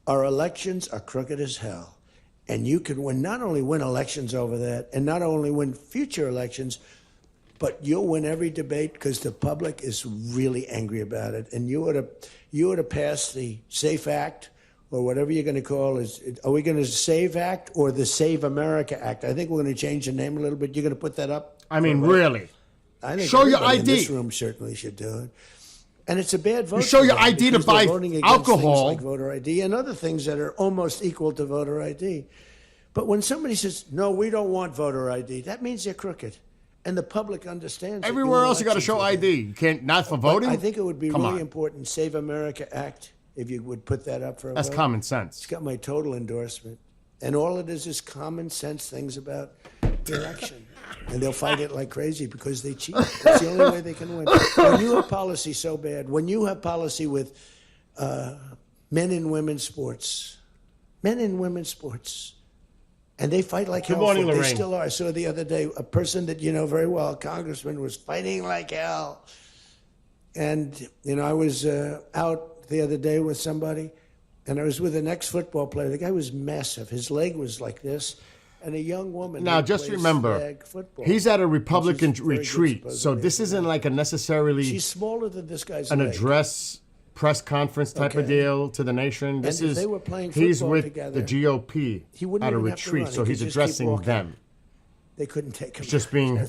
Our elections are crooked as hell. And you can not only win elections over that, and not only win future elections, but you'll win every debate because the public is really angry about it. And you ought to pass the SAFE Act, or whatever you're going to call it. Are we going to SAVE Act or the Save America Act? I think we're going to change the name a little bit. You're going to put that up? I mean, really. I think Show your everybody in ID. this room certainly should do it. And it's a bad vote. show for your them ID to because they're buy voting against alcohol. things like voter ID and other things that are almost equal to voter ID. But when somebody says, no, we don't want voter ID, that means they're crooked. And the public understands it. Everywhere else, you got to elections show with ID. You can't, not for But voting? I think it would be Come really on. important, Save America Act, if you would put that up for a That's vote. common sense. It's got my total endorsement. And all it is common sense things about the election. And they'll fight it like crazy because they cheat. That's the only way they can win. When you have policy so bad, when you have policy with men and women's sports, and they fight like hell. morning, for it. They Lorraine. still are. I saw the other day a person that you know very well, a congressman, was fighting like hell. And, I was out the other day with somebody, and I was with an ex-football player. The guy was massive. His leg was like this. And a young woman. Now, who just plays remember, flag football, he's at a which Republican is very good, retreat, so supposedly. this isn't like a necessarily She's smaller than this guy's an leg. address, press conference type of Okay. deal to the nation. This if is they were playing he's football with together, the GOP he wouldn't at a even have to retreat, run. so He he's could just keep addressing walking. them. They couldn't take him. It's just being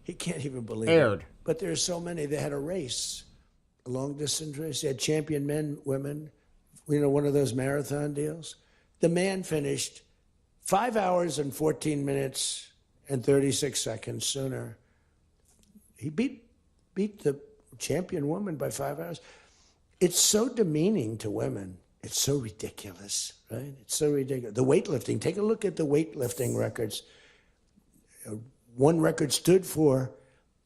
He can't even believe aired. it. But there's so many. They had a race, a long distance race. They had champion men, women, one of those marathon deals. The man finished 5 hours and 14 minutes and 36 seconds sooner. He beat the champion woman by 5 hours. It's so demeaning to women. It's so ridiculous, right? It's so ridiculous. The weightlifting, take a look at the weightlifting records. One record stood for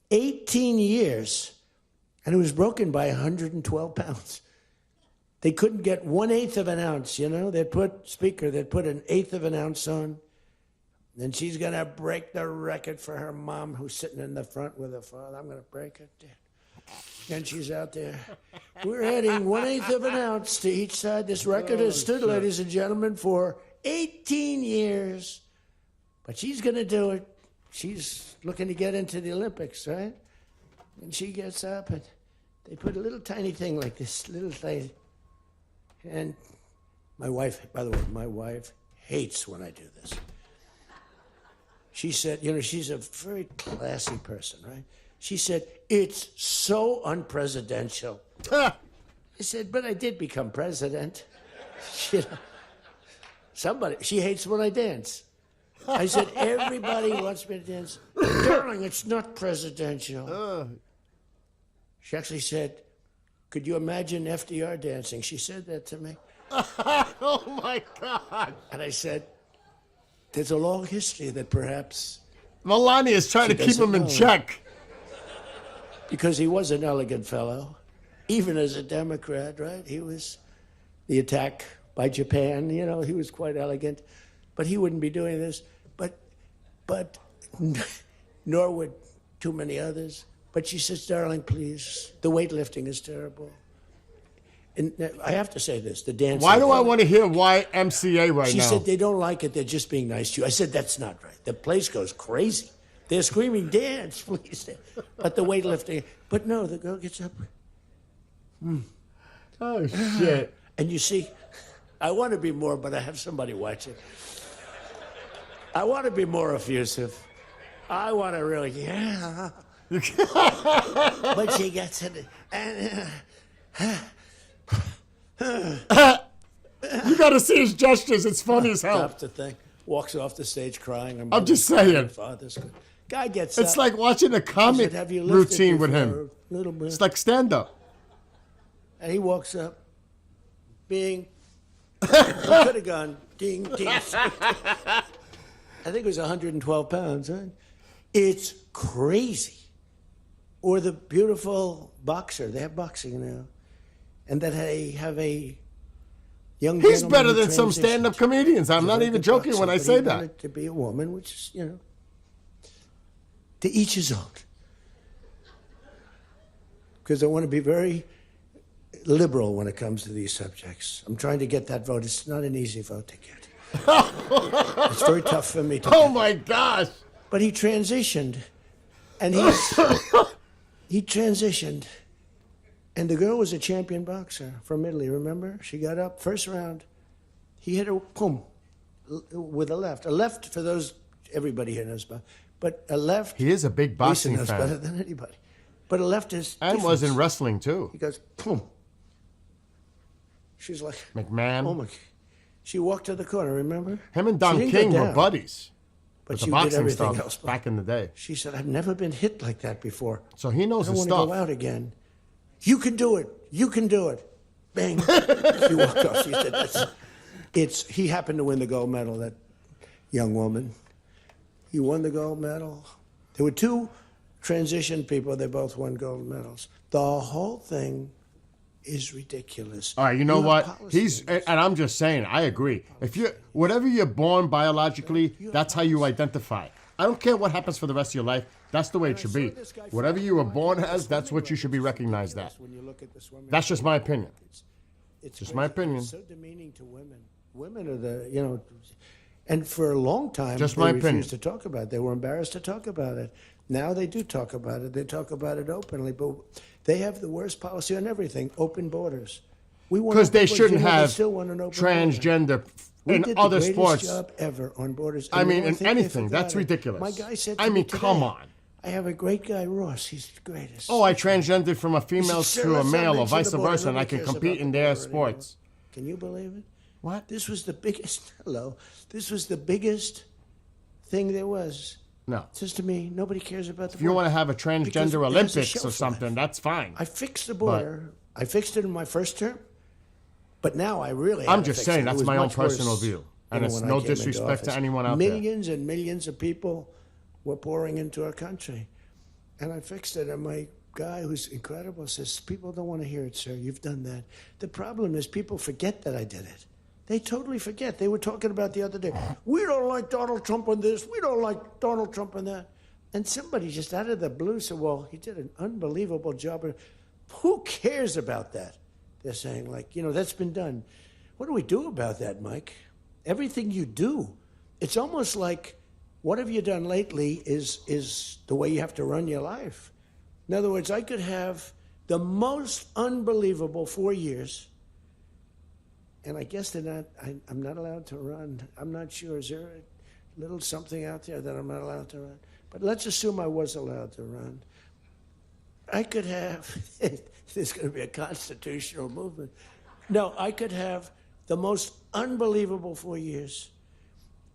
18 years, and it was broken by 112 pounds. They couldn't get 1/8 of an ounce, They'd put an eighth of an ounce on. Then she's going to break the record for her mom, who's sitting in the front with her father. I'm going to break it. And she's out there. We're adding 1/8 of an ounce to each side. This record has stood, ladies and gentlemen, for 18 years. But she's going to do it. She's looking to get into the Olympics, right? And she gets up, and they put a little tiny thing like this, little thing. And my wife, by the way, my wife hates when I do this. She said, she's a very classy person, right? She said, it's so unpresidential. I said, but I did become president. She hates when I dance. I said, everybody wants me to dance. Darling, it's not presidential. She actually said, could you imagine FDR dancing? She said that to me. Oh my God! And I said, there's a long history that perhaps, Melania is trying She to keep him in doesn't know. check. because he was an elegant fellow, even as a Democrat, right? He was the attack by Japan, he was quite elegant, but he wouldn't be doing this. But nor would too many others. But she says, darling, please, the weightlifting is terrible. And I have to say this, the dancing. Why do I want to hear YMCA right She now? said, they don't like it, they're just being nice to you. I said, that's not right. The place goes crazy. They're screaming, dance, please. But the weightlifting, but no, the girl gets up. Oh, shit. And you see, I want to be more, but I have somebody watching. I want to be more effusive. I want to really, yeah. But she gets it. And, You got to see his gestures. It's funny as hell. stops the thing, walks off the stage crying. I'm just saying. My father's good. Guy gets It's up. like watching a I comic said, have you lifted routine with before? him. A little bit. It's like stand-up. And he walks up, being, he could have gone, ding, ding. I think it was 112 pounds, huh? It's crazy. Or the beautiful boxer, they have boxing now, and that they have a young He's gentleman better who than some transitioned stand-up comedians. I'm to not very even good joking when I boxing, but say he that. wanted to be a woman, which is, to each his own. Because I want to be very liberal when it comes to these subjects. I'm trying to get that vote. It's not an easy vote to get. It's very tough for me to Oh get. my gosh! But he transitioned, and he transitioned, and the girl was a champion boxer from Italy. Remember, she got up first round. He hit her, boom, with a left. A left for those everybody here knows about, but a left. He is a big Lisa boxing knows better fan. than anybody. but a leftist. And was in defense. wrestling too. He goes, boom. She's like, McMahon. oh my. She walked to the corner, remember? Him and She Don didn't go King were down, buddies. but With she the did boxing everything stuff else. back in the day. She said, I've never been hit like that before. So he knows I his want to stuff. go out again. You can do it. You can do it. Bang. She walked off. She said, he happened to win the gold medal, that young woman. He won the gold medal. There were two transition people. They both won gold medals. The whole thing is ridiculous. All right, you know have what? policy And I'm just saying, I agree. If you whatever you're born biologically, that's how you identify. I don't care what happens for the rest of your life. That's the way it should be. Whatever you were born as, that's what you should be recognized as. When you look at the swimming That's just my opinion. It's just crazy. my opinion. It's so demeaning to women. Women are the, and for a long time, Just they my refused opinion. to talk about it. They were embarrassed to talk about it. Now they do talk about it. They talk about it openly, but they have the worst policy on everything: open borders. We want Because open they borders. shouldn't You know, they have still want an open border. transgender We in did other the greatest sports. job ever on borders. I And mean, you know, in think they anything. forgot That's it. ridiculous. My guy said, I to me mean, come today, on. I have a great guy, Ross. He's the greatest. Oh, I transgendered from a female Sir, to a let's not male or mention vice the border. versa, and I Nobody can cares compete about in the their border anymore. sports. Can you believe it? What? This was the biggest. Hello. This was the biggest thing there was. No. Says to me, nobody cares about the If you border. want to have a Because transgender it has a Olympics shelf or life. something, that's fine. I fixed the border. I fixed it in my first term, but now I really. I'm had to just fix saying, it. It that's was my own much worse, personal view. And it's when no I came into disrespect to office. anyone out there. Millions and millions of people were pouring into our country, and I fixed it. And my guy, who's incredible, says, "People don't want to hear it, sir. You've done that." The problem is, people forget that I did it. They totally forget. They were talking about the other day. We don't like Donald Trump on this. We don't like Donald Trump on that. And somebody just out of the blue said, well, he did an unbelievable job. Who cares about that? They're saying, that's been done. What do we do about that, Mike? Everything you do. It's almost like what have you done lately is the way you have to run your life. In other words, I could have the most unbelievable 4 years, and I guess I'm not allowed to run. I'm not sure. Is there a little something out there that I'm not allowed to run? But let's assume I was allowed to run. I could have, there's going to be a constitutional movement. No, I could have the most unbelievable 4 years.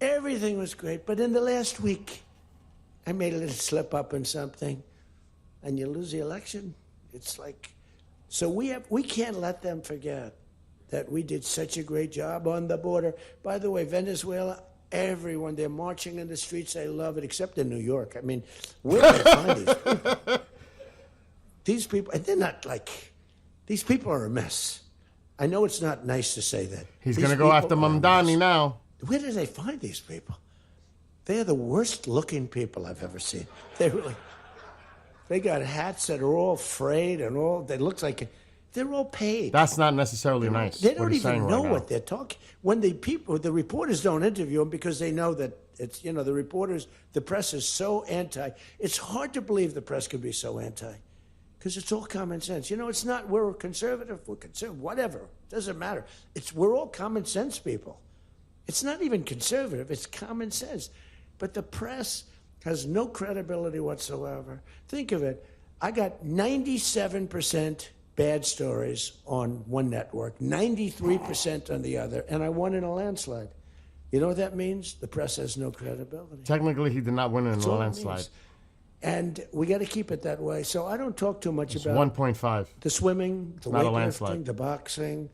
Everything was great, but in the last week, I made a little slip up in something, and you lose the election. It's like, so we can't let them forget that we did such a great job on the border. By the way, Venezuela, everyone, they're marching in the streets. They love it, except in New York. I mean, where do they find these people? These people, and they're not these people are a mess. I know it's not nice to say that. He's These going to go people after are a Mamdani mess. now. Where do they find these people? They're the worst looking people I've ever seen. They got hats that are all frayed and all, they look like, they're all paid. That's not necessarily nice. They what don't he's saying even right know now. what they're talking. When the reporters don't interview them because they know that it's, the reporters, the press is so anti. It's hard to believe the press could be so anti because it's all common sense. It's not, we're conservative, whatever. It doesn't matter. We're all common sense people. It's not even conservative, it's common sense. But the press has no credibility whatsoever. Think of it. I got 97% bad stories on one network, 93% on the other, and I won in a landslide. You know what that means? The press has no credibility. Technically, he did not win in That's a all it landslide. means. And we got to keep it that way. So I don't talk too much It's about 1.5. the swimming, the not a weightlifting, landslide. the boxing.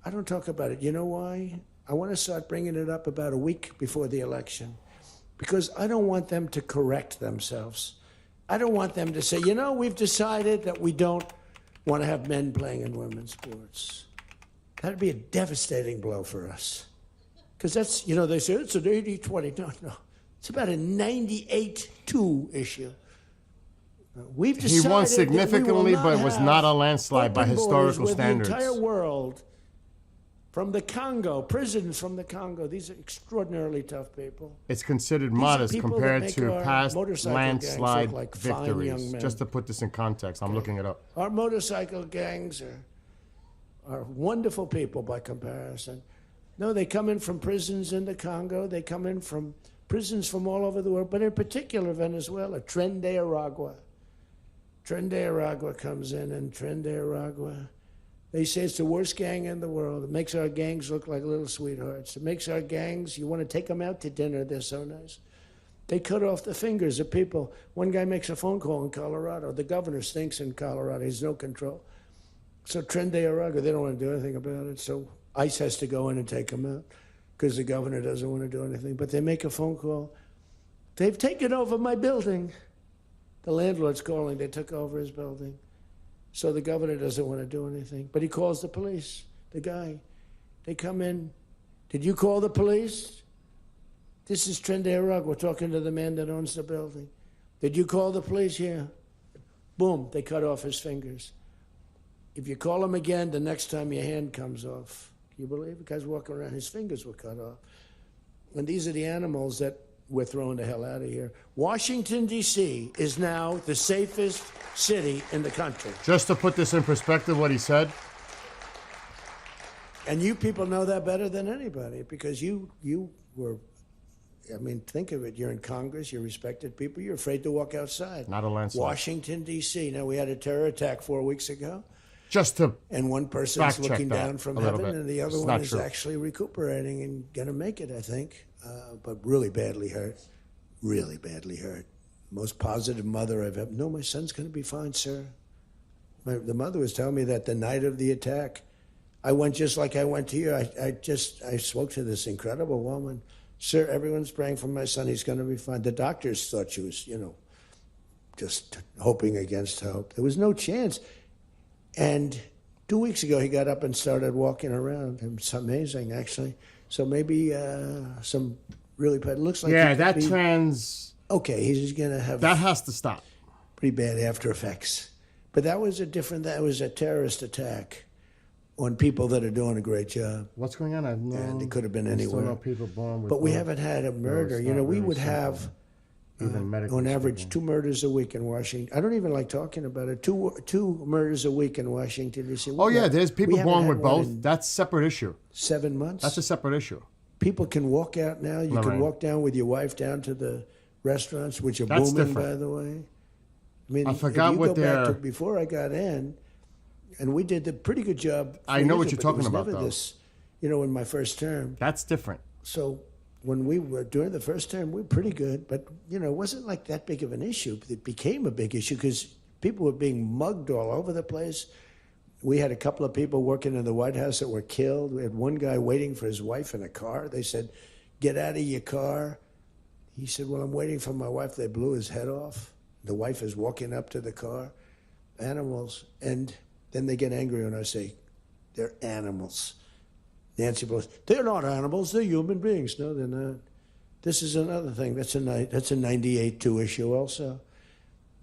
I don't talk about it. You know why? I want to start bringing it up about a week before the election because I don't want them to correct themselves. I don't want them to say, we've decided that we don't want to have men playing in women's sports. That'd be a devastating blow for us. Because that's, they say it's an 80-20. No. It's about a 98-2 issue. We've He decided won that we significantly, will but it was have not a landslide by open borders historical with standards. The entire world, from the Congo, prisons from the Congo. These are extraordinarily tough people. It's considered These are modest people that compared make to our past motorcycle gangs look landslide like fine young victories. men. Just to put this in context, I'm looking it up. Our motorcycle gangs are wonderful people by comparison. No, they come in from prisons in the Congo. They come in from prisons from all over the world, but in particular Venezuela, Tren de Aragua. Tren de Aragua comes in, and Tren de Aragua, they say it's the worst gang in the world. It makes our gangs look like little sweethearts. It makes our gangs, you want to take them out to dinner, they're so nice. They cut off the fingers of people. One guy makes a phone call in Colorado. The governor stinks in Colorado. He has no control. So Tren de Aragua, they don't want to do anything about it. So ICE has to go in and take them out because the governor doesn't want to do anything. But they make a phone call. They've taken over my building. The landlord's calling. They took over his building. So the governor doesn't want to do anything. But he calls the police, the guy. They come in. Did you call the police? This is Tren de Aragua. We're talking to the man that owns the building. Did you call the police? Yeah. Boom, they cut off his fingers. If you call him again, the next time your hand comes off. Can you believe it? The guy's walking around, his fingers were cut off. And these are the animals that we're throwing the hell out of here. Washington, D.C. is now the safest city in the country. Just to put this in perspective, what he said. And you people know that better than anybody because you were, I mean, think of it. You're in Congress, you're respected people, you're afraid to walk outside. Not a landslide. Washington, D.C. Now, we had a terror attack 4 weeks ago. Just to And one person's fact check looking that down from a little heaven, bit. and the other It's one not is true. actually recuperating and going to make it, I think, but really badly hurt. Really badly hurt. Most positive mother I've ever. No, my son's going to be fine, sir. The mother was telling me that the night of the attack, I went just like I went to you. I spoke to this incredible woman. Sir, everyone's praying for my son. He's going to be fine. The doctors thought she was, just hoping against hope. There was no chance. And 2 weeks ago, he got up and started walking around. It's amazing, actually. So maybe some really bad. Looks like yeah, he could that be- trans Okay, he's going to have that has to stop. pretty bad after effects. But that was a terrorist attack on people that are doing a great job. What's going on? I know. And it could have been I still anywhere. know people born with. But we both. haven't had a murder. it's You know, not we really would simple. have, Even medically on average, speaking. 2 murders a week in Washington. I don't even like talking about it. Two murders a week in Washington, D.C. Oh yeah, there's people born with both. In That's a separate issue. 7 months. That's a separate issue. People can walk out now. You No, can right. walk down with your wife down to the restaurants, which are That's booming, different. by the way. I mean, I forgot if you what go back their- to before I got in, and we did a pretty good job. I know 4 what years you're ago, but it talking was about, never though. This, in my first term. That's different. So when we were during the first term, we were pretty good, but it wasn't like that big of an issue. It became a big issue because people were being mugged all over the place. We had a couple of people working in the White House that were killed. We had one guy waiting for his wife in a car. They said, "Get out of your car." He said, "Well, I'm waiting for my wife." They blew his head off. The wife is walking up to the car. Animals. And then they get angry when I say, "They're animals." Nancy Pelosi, "They're not animals, they're human beings." No, they're not. This is another thing. That's a 98-2 issue also.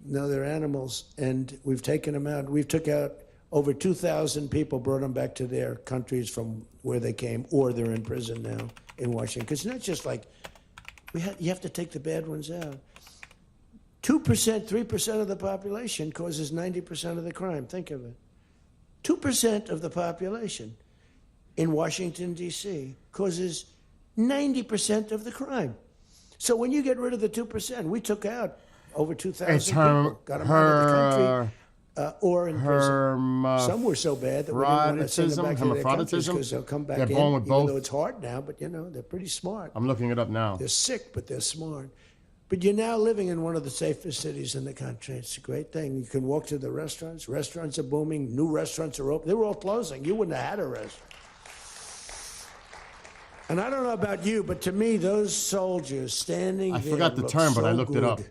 No, they're animals, and we've taken them out. We've took out over 2,000 people, brought them back to their countries from where they came, or they're in prison now in Washington. Because it's not just like, you have to take the bad ones out. 2%, 3% of the population causes 90% of the crime. Think of it. 2% of the population in Washington, D.C. causes 90% of the crime. So when you get rid of the 2%, we took out over 2,000 It's people, got them out of the country, or in prison. Some were so bad that we didn't want to send them back to their countries hermaphroditism. because they'll come back They're in, born with even both. though it's hard now, but they're pretty smart. I'm looking it up now. They're sick, but they're smart. But you're now living in one of the safest cities in the country. It's a great thing. You can walk to the restaurants. Restaurants are booming. New restaurants are open. They were all closing. You wouldn't have had a restaurant. And I don't know about you, but to me, those soldiers standing I there forgot the look term, but I so looked it up. good.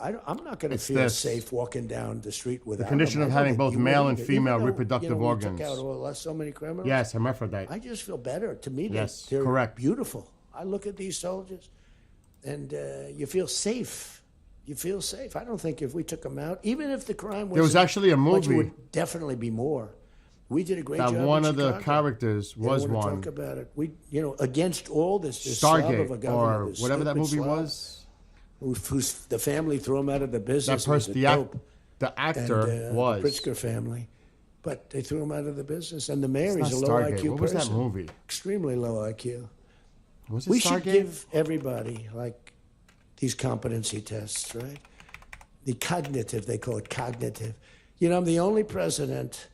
I'm not going to It's feel this. safe walking down the street without The condition them. of I know having that both you male wouldn't. and female Even though, reproductive we organs. took out so many criminals. Yes, hermaphrodite. I just feel better. To me, Yes, they're correct. beautiful. I look at these soldiers, and you feel safe. You feel safe. I don't think if we took them out, even if the crime was There was actually a much, it movie would definitely be more. We did a great that job. one in of the Chicago. characters You don't was wanna one. Talk about it. We, against all this slob of a Stargate governor, or this whatever that stupid movie slob, was. Whose the family threw him out of the business. That It was person, a dope. the actor and, was. the Pritzker family, but they threw him out of the business. And the mayor It's is a not low Stargate. IQ What was person. that movie? Extremely low IQ. Was it We Stargate? should give everybody like these competency tests, right? the cognitive, they call it cognitive. You know, I'm the only president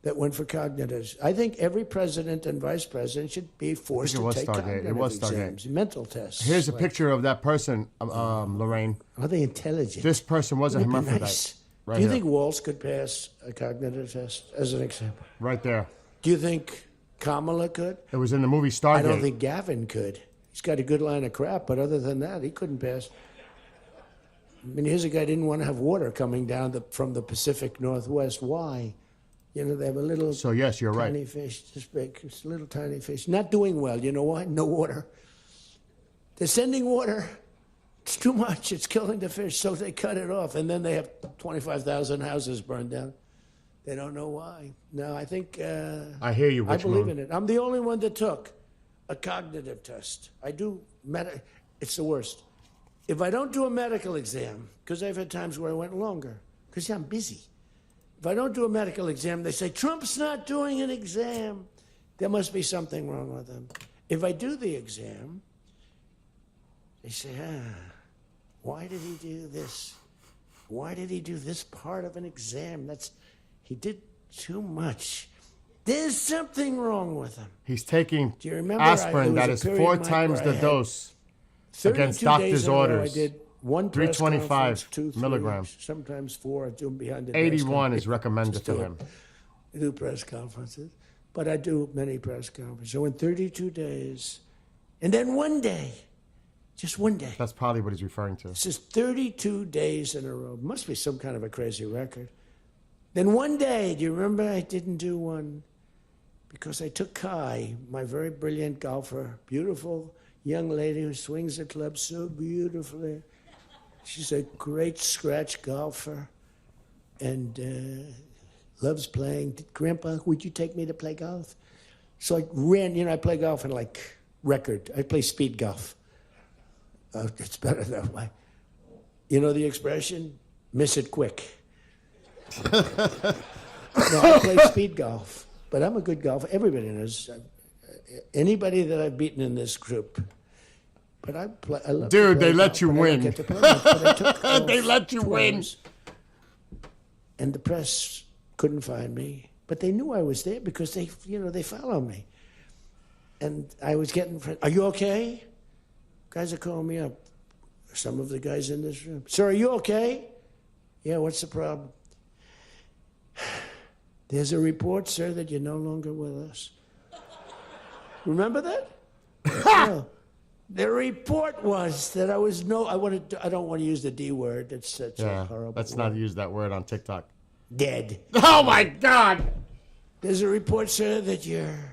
that went for cognitive. I think every president and vice president should be forced it to was take Stargate. cognitive It was Stargate. exams, mental tests. Here's a like, picture of that person, Lorraine. Are they intelligent? This person was a Wouldn't it be hermaphrodite. nice? Right Do you here. think Walsh could pass a cognitive test, as an example? Right there. Do you think Kamala could? It was in the movie Stargate. I don't think Gavin could. He's got a good line of crap, but other than that, he couldn't pass. I mean, here's a guy who didn't want to have water coming down from the Pacific Northwest. Why? You know, they have a little So yes, you're right. tiny fish, this big, it's a little tiny fish. Not doing well. You know why? No water. They're sending water. It's too much. It's killing the fish. So they cut it off. And then they have 25,000 houses burned down. They don't know why. No, I think... I hear you, I Rich believe Moon. in it. I'm the only one that took a cognitive test. I do... It's the worst. If I don't do a medical exam, because I've had times where I went longer, because I'm busy. If I don't do a medical exam, they say, Trump's not doing an exam. There must be something wrong with him. If I do the exam, they say, why did he do this? Why did he do this part of an exam? He did too much. There's something wrong with him. He's taking Do you remember aspirin there that was is a period, 4 Mike, times where I the had dose 32 against days doctor's in a row, orders. I did one press 325 conference, 2, 3, milligrams. sometimes 4. I do them behind the desk. 81 is recommended Just to do it. him. I do press conferences, but I do many press conferences. So in 32 days, and then one day, just one day. That's probably what he's referring to. This is 32 days in a row. Must be some kind of a crazy record. Then one day, do you remember I didn't do one? Because I took Kai, my very brilliant golfer, beautiful young lady who swings the club so beautifully. She's a great scratch golfer and loves playing. Grandpa, would you take me to play golf? So I ran, I play golf in like record. I play speed golf. It's better that way. You know the expression? Miss it quick. No, I play speed golf, but I'm a good golfer. Everybody knows. Anybody that I've beaten in this group. But I love to Dude, play they let golf, you but I don't win. get to play much, but I took They golf let you win. twice, and the press couldn't find me, but they knew I was there because they follow me. And I was getting, are you okay? Guys are calling me up. Some of the guys in this room. Sir, are you okay? Yeah, what's the problem? There's a report, sir, that you're no longer with us. Remember that? No. The report was that I was I don't want to use the D word. It's such a horrible let's word. not use that word on TikTok. Dead. Oh my God! There's a report, sir, that you're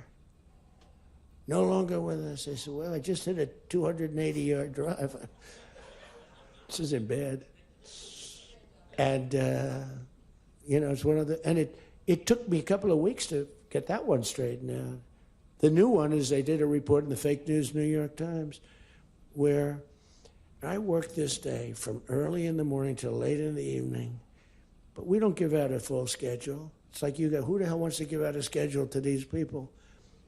no longer with us. I said, well, I just hit a 280-yard drive. This isn't bad. And, it's one of the, and it took me a couple of weeks to get that one straightened out. The new one is they did a report in the fake news New York Times where I worked this day from early in the morning till late in the evening, but we don't give out a full schedule. It's like you go, who the hell wants to give out a schedule to these people?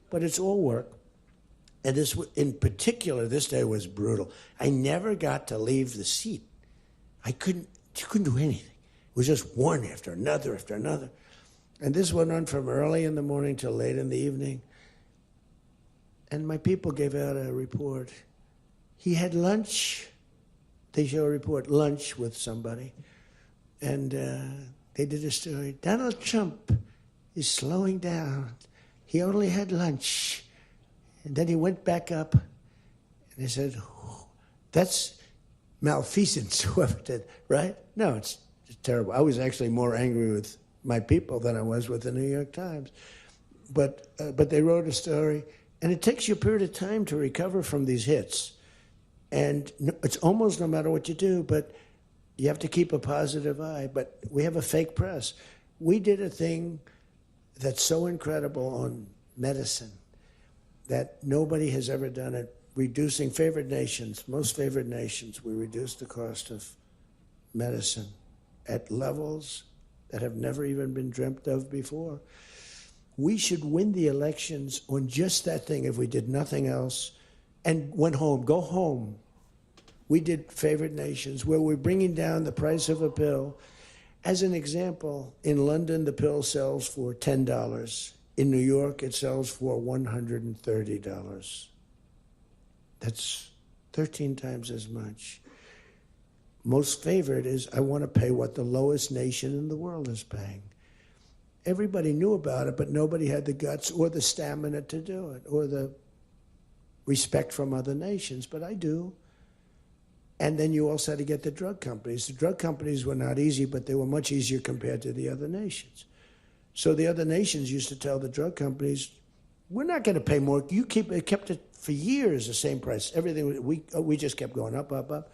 But it's all work. And this, in particular, this day was brutal. I never got to leave the seat. You couldn't do anything. It was just one after another after another. And this went on from early in the morning till late in the evening. And my people gave out a report. He had lunch. They show a report, lunch with somebody. And they did a story. Donald Trump is slowing down. He only had lunch. And then he went back up. And they said, that's malfeasance, whoever did, right? No, it's terrible. I was actually more angry with my people than I was with the New York Times. But they wrote a story. And it takes you a period of time to recover from these hits. And it's almost no matter what you do, but you have to keep a positive eye. But we have a fake press. We did a thing that's so incredible on medicine that nobody has ever done it. Reducing favored nations, most favored nations, we reduced the cost of medicine at levels that have never even been dreamt of before. We should win the elections on just that thing if we did nothing else and went home. Go home We did favored nations where we're bringing down the price of a pill. As an example, in London, the pill sells for $10. In New York, it sells for $130. That's 13 times as much. Most favored is I want to pay what the lowest nation in the world is paying. Everybody knew about it, but nobody had the guts or the stamina to do it or the respect from other nations, but I do. And then you also had to get the drug companies. The drug companies were not easy, but they were much easier compared to the other nations. So the other nations used to tell the drug companies, we're not going to pay more. You kept it for years the same price. Everything, we just kept going up, up, up.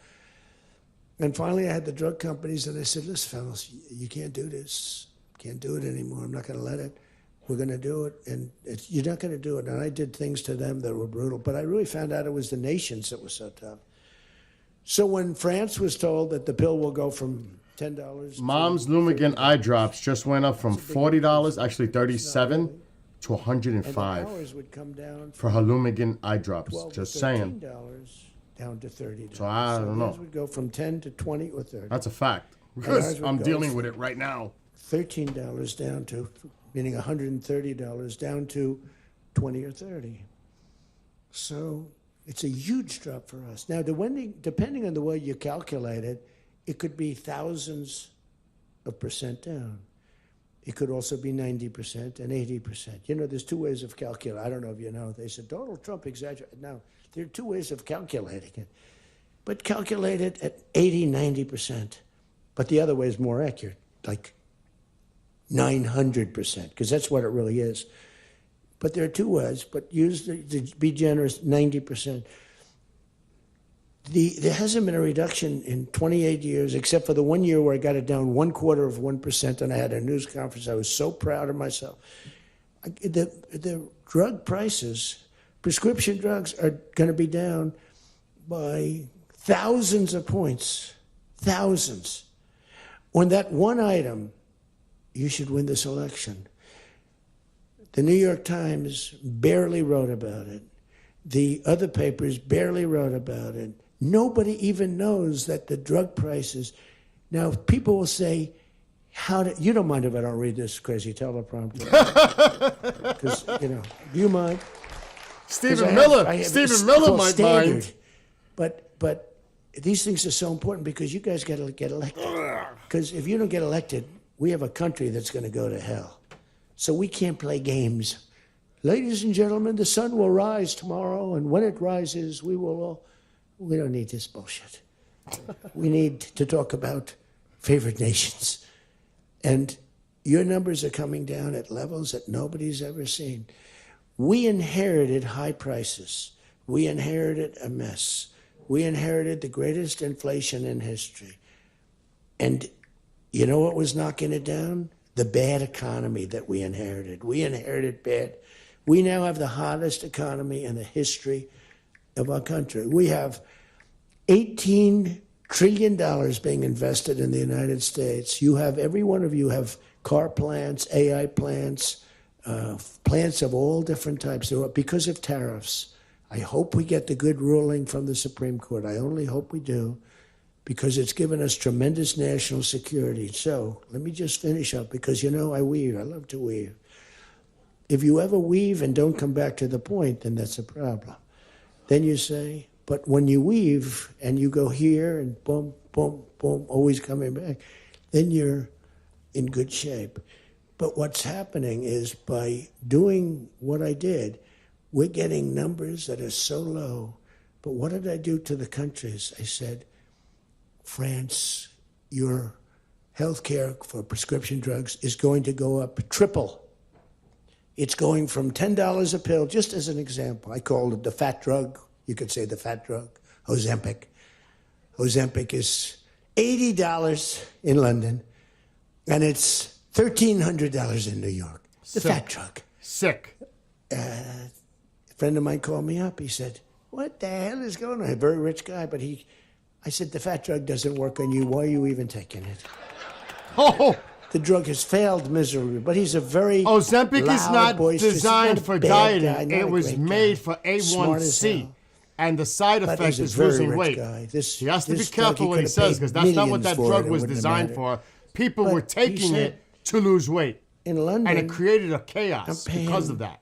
And finally I had the drug companies and I said, listen, fellas, you can't do this. Can't do it anymore. I'm not going to let it. We're going to do it. And you're not going to do it. And I did things to them that were brutal. But I really found out it was the nations that were so tough. So when France was told that the pill will go from $10 Mom's Lumigan eye drops just went up from $40, actually $37, to $105 ours would come down for her Lumigan eye drops. $12 Just to saying. $13 down to $30. So I don't know. Ours would go from 10 to 20 or 30. That's a fact. ours Because would I'm go dealing from- with it right now. $13 down to, meaning $130 down to 20 or 30. So it's a huge drop for us. Now, depending on the way you calculate it, it could be thousands of percent down. It could also be 90% and 80%. You know, there's two ways of calculating. I don't know if you know. They said Donald Trump exaggerated. No, there are two ways of calculating it. But calculate it at 80, 90%. But the other way is more accurate, like 900%, because that's what it really is. But there are two ways, but use to be generous, 90%. There hasn't been a reduction in 28 years, except for the 1 year where I got it down 1/4%, and I had a news conference. I was so proud of myself. The drug prices, prescription drugs, are going to be down by thousands of points, thousands. On that one item, you should win this election. The New York Times barely wrote about it. The other papers barely wrote about it. Nobody even knows that the drug prices. Now, people will say, you don't mind if I don't read this crazy teleprompter? Because, do you mind? Stephen Miller might mind. But these things are so important because you guys got to get elected. Because if you don't get elected, we have a country that's going to go to hell. So we can't play games. Ladies and gentlemen, the sun will rise tomorrow, and when it rises, we don't need this bullshit. We need to talk about favored nations. And your numbers are coming down at levels that nobody's ever seen. We inherited high prices. We inherited a mess. We inherited the greatest inflation in history. And you know what was knocking it down? The bad economy that we inherited. We inherited bad. We now have the hottest economy in the history of our country. We have $18 trillion being invested in the United States. You have, every one of you have car plants, AI plants, plants of all different types. Because of tariffs. I hope we get the good ruling from the Supreme Court. I only hope we do, because it's given us tremendous national security. So let me just finish up, because I weave. I love to weave. If you ever weave and don't come back to the point, then that's a problem. Then you say, but when you weave and you go here and boom, boom, boom, always coming back, then you're in good shape. But what's happening is by doing what I did, we're getting numbers that are so low. But what did I do to the countries? I said, France, your health care for prescription drugs is going to go up triple. It's going from $10 a pill, just as an example. I called it the fat drug. You could say the fat drug, Ozempic. Ozempic is $80 in London, and it's $1,300 in New York. The fat drug. Sick. A friend of mine called me up. He said, what the hell is going on? A very rich guy, but I said, the fat drug doesn't work on you. Why are you even taking it? Oh, The drug has failed miserably, but he's a very Ozempic is loud, not boisterous, designed not a for bad dieting. guy, not It a was great made guy. for Smart as A1C. hell. And the side But effect he's a is very losing rich weight. guy. This- He has to be this drug, careful he what he could've says paid because that's not what millions that for drug it, it was wouldn't have designed mattered. for. People But were he taking said- it to lose weight. In London, And it created a chaos I'm paying- because of that.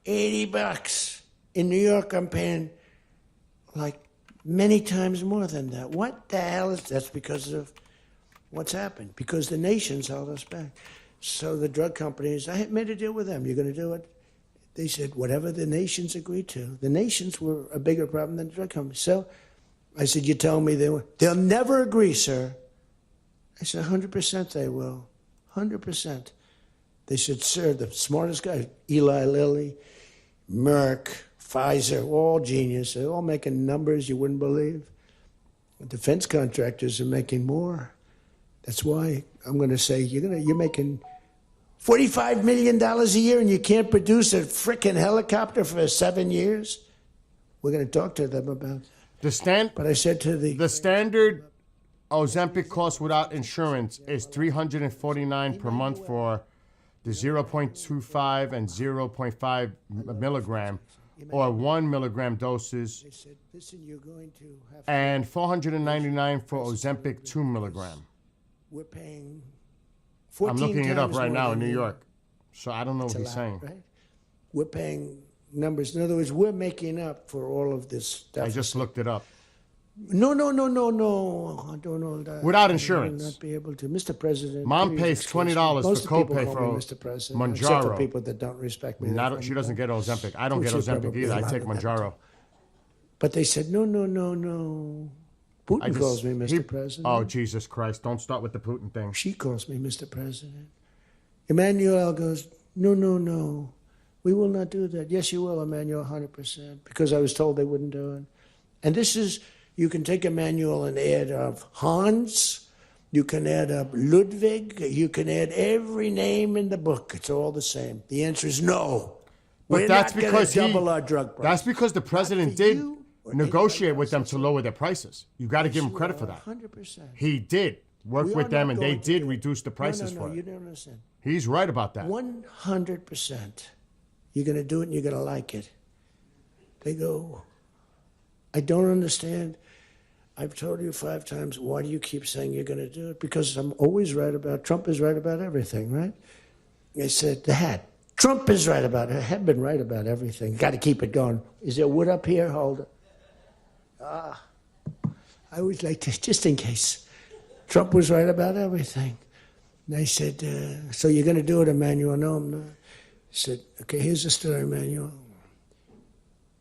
$80. In New York, I'm paying like many times more than that. What the hell is that's because of what's happened? Because the nations held us back. So the drug companies, I had made a deal with them. You're going to do it? They said, whatever the nations agreed to. The nations were a bigger problem than the drug companies. So I said, you tell me they'll never agree, sir. I said, 100% they will. 100%. They said, sir, the smartest guy, Eli Lilly, Merck, Pfizer, all genius. They're all making numbers you wouldn't believe. Defense contractors are making more. That's why I'm going to say you're making $45 million a year and you can't produce a frickin' helicopter for 7 years. We're going to talk to them about that. But I said to The standard Ozempic cost without insurance is $349 per month for the 0.25 and 0.5 milligram or 1 milligram doses, they said, listen, you're going to have and $499 for Ozempic 2 milligram. we're paying 14 I'm looking it up times right more now in than New you. York, so I don't know what It's a he's lot, saying. right? We're paying numbers. In other words, we're making up for all of this stuff. I just looked it up. No. I don't know that. Without I insurance. will not be able to. Mr. President. Mom please pays excuse me. $20 Most for of the people copay call me for Mr. President, except for Mounjaro. people that don't respect me. Not, she doesn't get Ozempic. I don't get She Ozempic probably either. I a lot take of them Mounjaro. But they said, no. Putin calls me Mr. President. Oh, Jesus Christ. Don't start with the Putin thing. She calls me Mr. President. Emmanuel goes, no. We will not do that. Yes, you will, Emmanuel, 100%. Because I was told they wouldn't do it. And this is, you can take Emmanuel and add up Hans. You can add up Ludwig. You can add every name in the book. It's all the same. The answer is no. But We're that's not gonna because double our drug price. That's because the president for did you or negotiate anybody with them else. to lower their prices. You got to give him credit for that. 100%. He did work We with are them, not and they going to did do it. reduce the prices No, for you it. don't understand. He's right about that. 100%. You're going to do it and you're going to like it. They go, I don't understand. I've told you 5 times, why do you keep saying you're going to do it? Because I'm always right about, Trump is right about everything, right? I said, the hat. Trump is right about it. I have been right about everything. Got to keep it going. Is there wood up here? Hold it. I always like to, just in case. Trump was right about everything. And I said, so you're going to do it, Emmanuel? No, I'm not. I said, okay, here's the story, Emmanuel.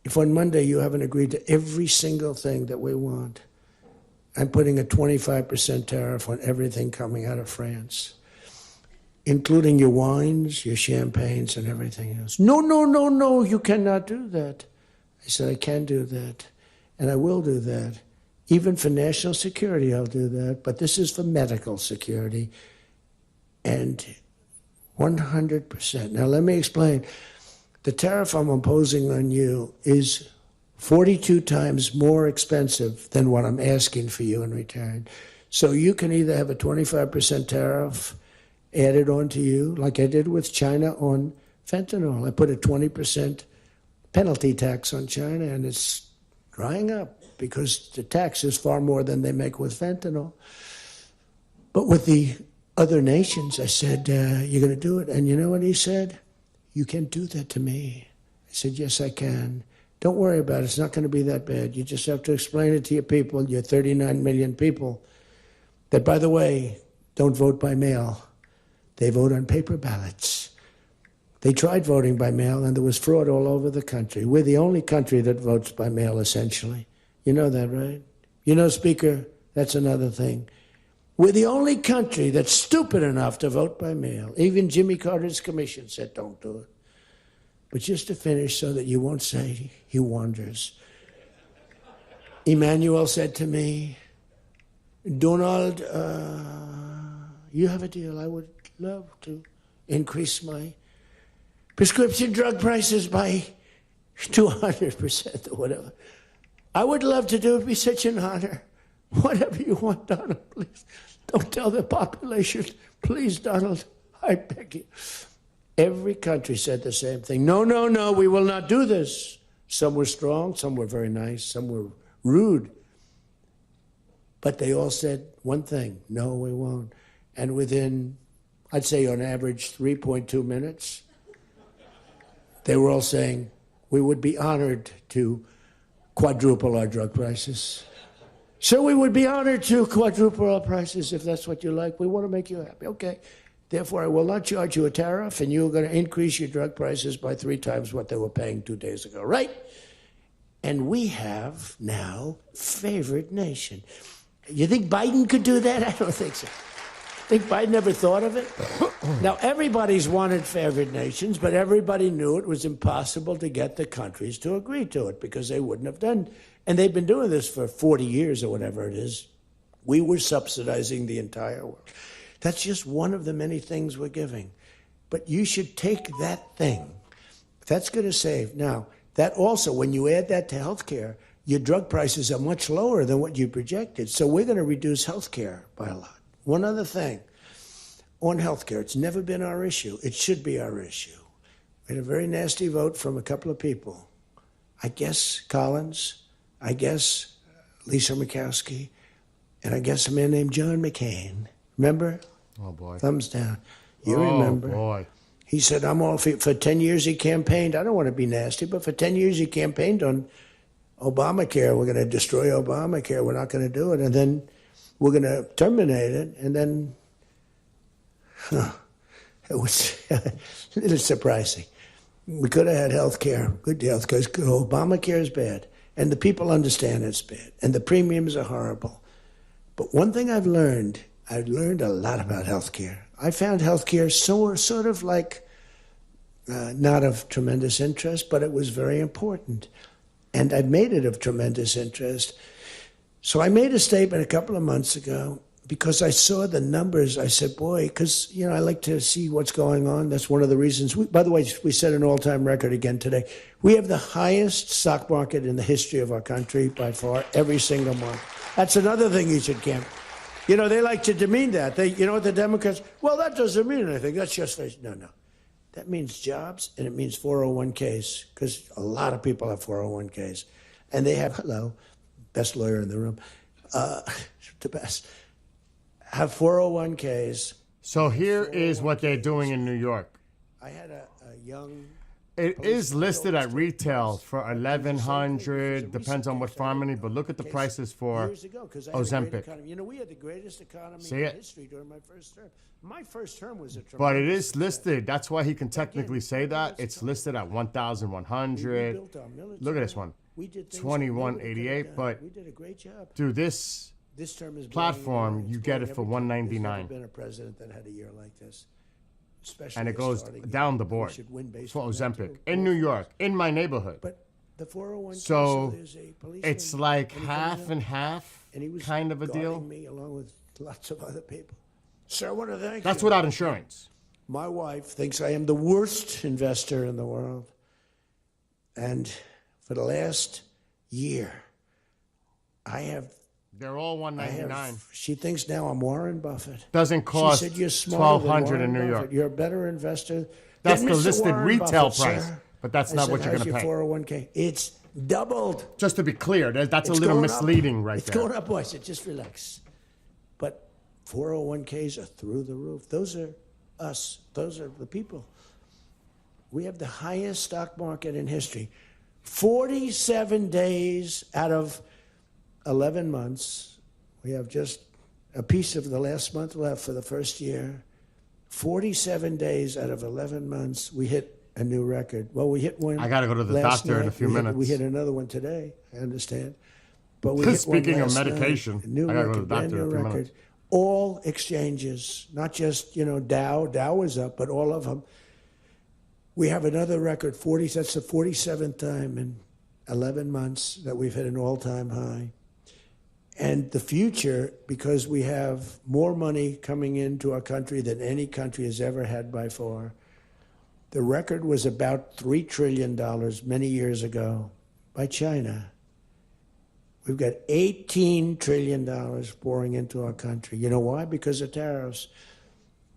If on Monday you haven't agreed to every single thing that we want, I'm putting a 25% tariff on everything coming out of France, including your wines, your champagnes, and everything else. No, you cannot do that. I said, I can do that, and I will do that. Even for national security, I'll do that, but this is for medical security. And 100%. Now, let me explain. The tariff I'm imposing on you is 42 times more expensive than what I'm asking for you in return. So you can either have a 25% tariff added on to you, like I did with China on fentanyl. I put a 20% penalty tax on China, and it's drying up because the tax is far more than they make with fentanyl. But with the other nations, I said, you're going to do it. And you know what he said? You can't do that to me. I said, yes, I can. Don't worry about it. It's not going to be that bad. You just have to explain it to your people, your 39 million people, that, by the way, don't vote by mail. They vote on paper ballots. They tried voting by mail, and there was fraud all over the country. We're the only country that votes by mail, essentially. You know that, right? You know, Speaker, that's another thing. We're the only country that's stupid enough to vote by mail. Even Jimmy Carter's commission said, don't do it. But just to finish so that you won't say he wanders. Emmanuel said to me, Donald, you have a deal. I would love to increase my prescription drug prices by 200% or whatever. I would love to do it. It'd be such an honor. Whatever you want, Donald, please. Don't tell the population. Please, Donald, I beg you. Every country said the same thing. No, we will not do this. Some were strong, some were very nice, some were rude. But they all said one thing: no, we won't. And within, I'd say on average, 3.2 minutes, they were all saying, we would be honored to quadruple our drug prices. So we would be honored to quadruple our prices if that's what you like. We want to make you happy. Okay. Therefore, I will not charge you a tariff, and you're going to increase your drug prices by 3 times what they were paying 2 days ago, right? And we have now favored nation. You think Biden could do that? I don't think so. Think Biden ever thought of it? Now, everybody's wanted favored nations, but everybody knew it was impossible to get the countries to agree to it because they wouldn't have done. And they've been doing this for 40 years or whatever it is. We were subsidizing the entire world. That's just one of the many things we're giving. But you should take that thing. That's going to save. Now, that also, when you add that to healthcare, your drug prices are much lower than what you projected. So we're going to reduce healthcare by a lot. One other thing on healthcare, it's never been our issue. It should be our issue. We had a very nasty vote from a couple of people. I guess Collins, I guess Lisa Murkowski, and I guess a man named John McCain. Remember? Oh, boy. Thumbs down. You remember. Oh, boy. He said, I'm all for 10 years he campaigned. I don't want to be nasty, but for 10 years he campaigned on Obamacare. We're going to destroy Obamacare. We're not going to do it. And then we're going to terminate it. And then it was a little surprising. We could have had health care, good health care. Obamacare is bad. And the people understand it's bad. And the premiums are horrible. But one thing I've learned a lot about healthcare. I found healthcare sort of like not of tremendous interest, but it was very important. And I made it of tremendous interest. So I made a statement a couple of months ago because I saw the numbers. I said, boy, because, I like to see what's going on. That's one of the reasons. By the way, we set an all-time record again today. We have the highest stock market in the history of our country by far, every single month. That's another thing you should camp. They like to demean that. The Democrats, well, that doesn't mean anything. That's just, no. That means jobs, and it means 401ks, because a lot of people have 401ks. And they have, best lawyer in the room, the best, have 401ks. So here is what they're doing in New York. I had a young... It is listed at retail for $1,100, depends on what pharmacy, but look at the prices for Ozempic. We had the greatest economy in history during my first term. My first term was a tremendous But it is listed. That's why he can technically say that. It's listed at $1,100. Look at this one. $2,188. But we did a great job. through this term is platform, you get it for $199. There's never been a president that had a year like this. And it goes down the board for Ozempic in New York, in my neighborhood. But the 401k, so there's a policeman, it's like and he half comes and out, half and he was kind of a deal. guarding me along with lots of other people. Sir, I want to thank That's you. without insurance. My wife thinks I am the worst investor in the world. And for the last year, They're all $199. She thinks now I'm Warren Buffett. Doesn't cost She said, you're smarter than $1,200 in Warren New Buffett. York. You're a better investor. That's than the Mr. listed Warren retail Buffett, price, sir. but that's I not said, what you're how's going to pay. your 401k? It's doubled. Just to be clear, that's a It's little going misleading up. right It's there. going up, boy. I said, just relax. But 401ks are through the roof. Those are us. Those are the people. We have the highest stock market in history. 47 days out of 11 months. We have just a piece of the last month left for the first year. 47 days out of 11 months, we hit a new record. Well, we hit one. I got to go to the last doctor in a night. few We minutes. hit another one today, I understand. But we hit one Speaking of last night. medication, A new I got to go to record, the brand doctor in new a few record. minutes. All exchanges, not just, Dow. Dow was up, but all of them. We have another record, that's the 47th time in 11 months that we've hit an all-time high. And the future, because we have more money coming into our country than any country has ever had by far. The record was about $3 trillion many years ago by China. We've got $18 trillion pouring into our country. You know why? Because of tariffs.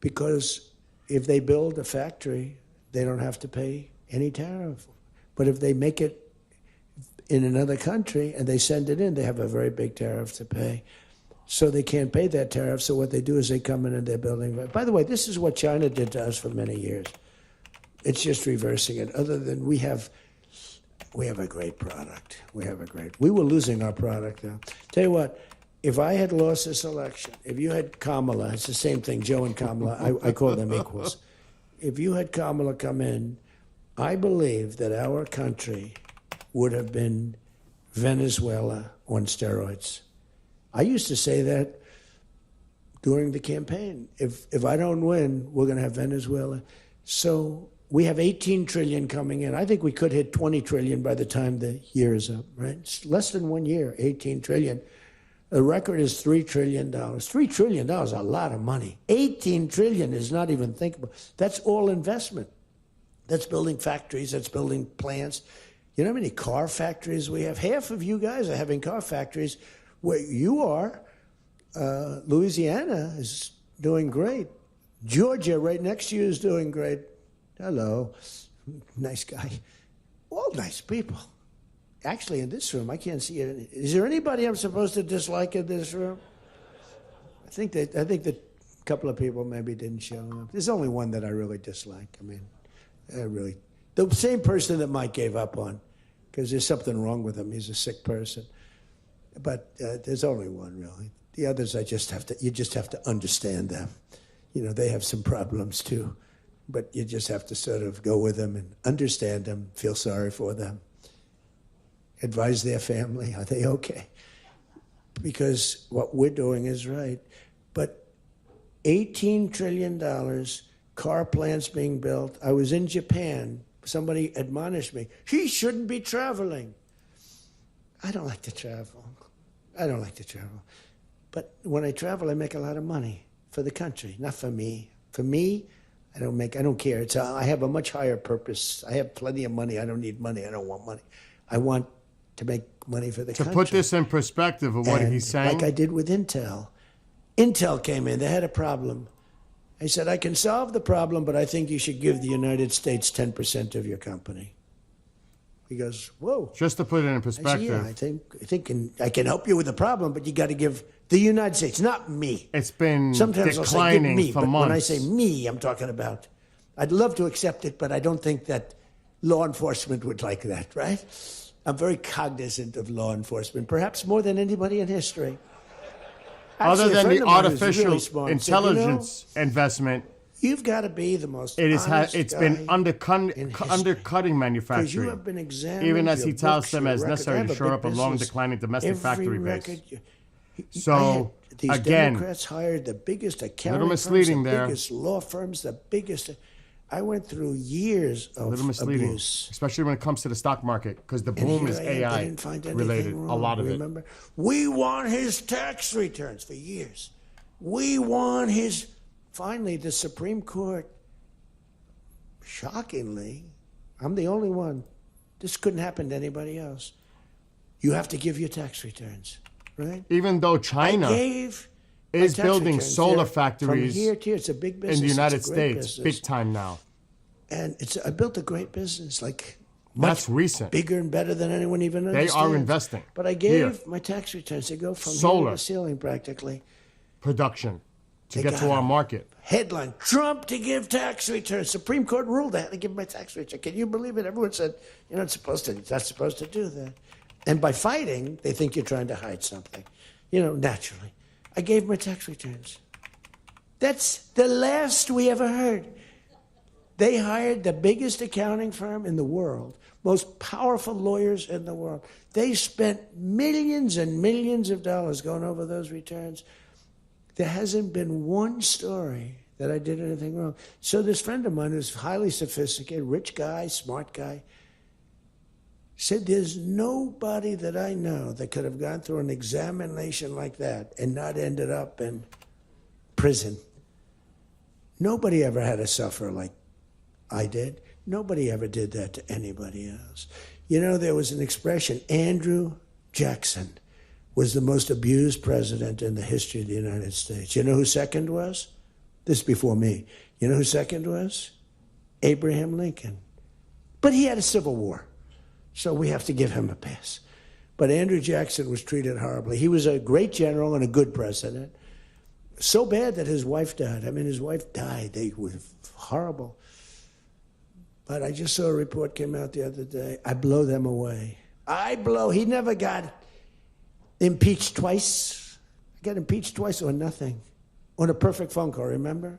Because if they build a factory, they don't have to pay any tariff. But if they make it in another country and they send it in, they have a very big tariff to pay. So they can't pay that tariff. So what they do is they come in and they're building. By the way, this is what China did to us for many years. It's just reversing it. Other than we have a great product. We were losing our product though. Tell you what, if I had lost this election, if you had Kamala, it's the same thing, Joe and Kamala, I call them equals. If you had Kamala come in, I believe that our country would have been Venezuela on steroids. I used to say that during the campaign. If I don't win, we're going to have Venezuela. So we have 18 trillion coming in. I think we could hit 20 trillion by the time the year is up, right? It's less than 1 year, 18 trillion. The record is $3 trillion. $3 trillion is a lot of money. 18 trillion is not even thinkable. That's all investment. That's building factories, that's building plants. You know how many car factories we have? Half of you guys are having car factories. Where you are, Louisiana is doing great. Georgia, right next to you, is doing great. Hello, nice guy. All nice people. Actually, in this room, I can't see it. Is there anybody I'm supposed to dislike in this room? I think that a couple of people maybe didn't show up. There's only one that I really dislike. I mean, really, the same person that Mike gave up on, because there's something wrong with him. He's a sick person. But there's only one, really. The others, you just have to understand them. You know, they have some problems too. But you just have to sort of go with them and understand them, feel sorry for them, advise their family, are they okay? Because what we're doing is right. But $18 trillion, car plants being built. I was in Japan. Somebody admonished me, he shouldn't be traveling. I don't like to travel. But when I travel, I make a lot of money for the country, not for me. For me, I don't care. I have a much higher purpose. I have plenty of money. I don't need money. I don't want money. I want to make money for the country. To put this in perspective of what he's saying. Like I did with Intel. Intel came in. They had a problem. I said, I can solve the problem, but I think you should give the United States 10% of your company. He goes, whoa. Just to put it in perspective. I said, yeah, I think I can help you with the problem, but you got to give the United States, not me. It's been Sometimes declining I'll say, give me, for but months. when I say me, I'm talking about, I'd love to accept it, but I don't think that law enforcement would like that, right? I'm very cognizant of law enforcement, perhaps more than anybody in history. Other Actually, a than friend the of mine who's artificial really smart said, intelligence investment, you've got to be the most it's honest been guy undercutting in history. undercutting Because manufacturing. you have been examined, Even as your he touts books, them your as record. necessary I have to a shore big up a long business. declining domestic Every factory base. record So, these again, Democrats hired the biggest accounting little misleading firms, the there. biggest law firms, the biggest. I went through years of a little misleading, abuse. especially when it comes to the stock market, because the And boom here is I am, they AI didn't find anything related. wrong, A lot of it. remember? We want his tax returns for years. We want his. Finally, the Supreme Court, shockingly, I'm the only one. This couldn't happen to anybody else. You have to give your tax returns, right? Even though I China gave my is tax building returns solar there. factories From here to here, it's a big business. in the It's a United great States, business. big time now. And I built a great business, like That's much recent. bigger and better than anyone even They understands. are investing. But I gave my tax returns. They go from here Solar. to the ceiling practically. Production to They get got to our it. market. Headline: Trump to give tax returns. Supreme Court ruled I had to give my tax return. Can you believe it? Everyone said you're not supposed to. You're not supposed to do that. And by fighting, they think you're trying to hide something. You know, naturally, I gave my tax returns. That's the last we ever heard. They hired the biggest accounting firm in the world, most powerful lawyers in the world. They spent millions and millions of dollars going over those returns. There hasn't been one story that I did anything wrong. So this friend of mine who's highly sophisticated, rich guy, smart guy, said there's nobody that I know that could have gone through an examination like that and not ended up in prison. Nobody ever had to suffer like I did. Nobody ever did that to anybody else. You know, there was an expression, Andrew Jackson was the most abused president in the history of the United States. You know who second was? This is before me. You know who second was? Abraham Lincoln. But he had a civil war. So we have to give him a pass. But Andrew Jackson was treated horribly. He was a great general and a good president. So bad that his wife died. I mean, his wife died. They were horrible. But I just saw a report came out the other day. I blow them away. He never got impeached twice. I got impeached twice on nothing. On a perfect phone call, remember?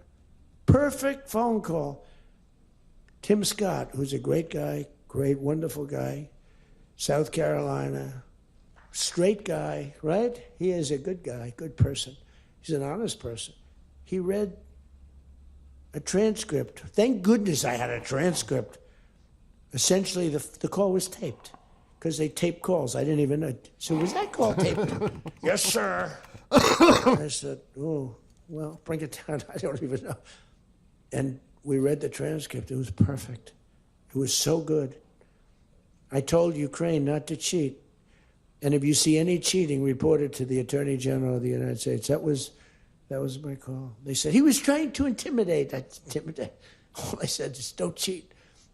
Perfect phone call. Tim Scott, who's a great guy, great, wonderful guy, South Carolina, straight guy, right? He is a good guy, good person. He's an honest person. He read a transcript. Thank goodness I had a transcript. Essentially, the call was taped because they tape calls. I didn't even know. So was that call taped? Yes, sir. I said, oh, well, bring it down. I don't even know. And we read the transcript. It was perfect. It was so good. I told Ukraine not to cheat. And if you see any cheating, report it to the Attorney General of the United States. That was my call. They said, he was trying to intimidate. All I said is, don't cheat.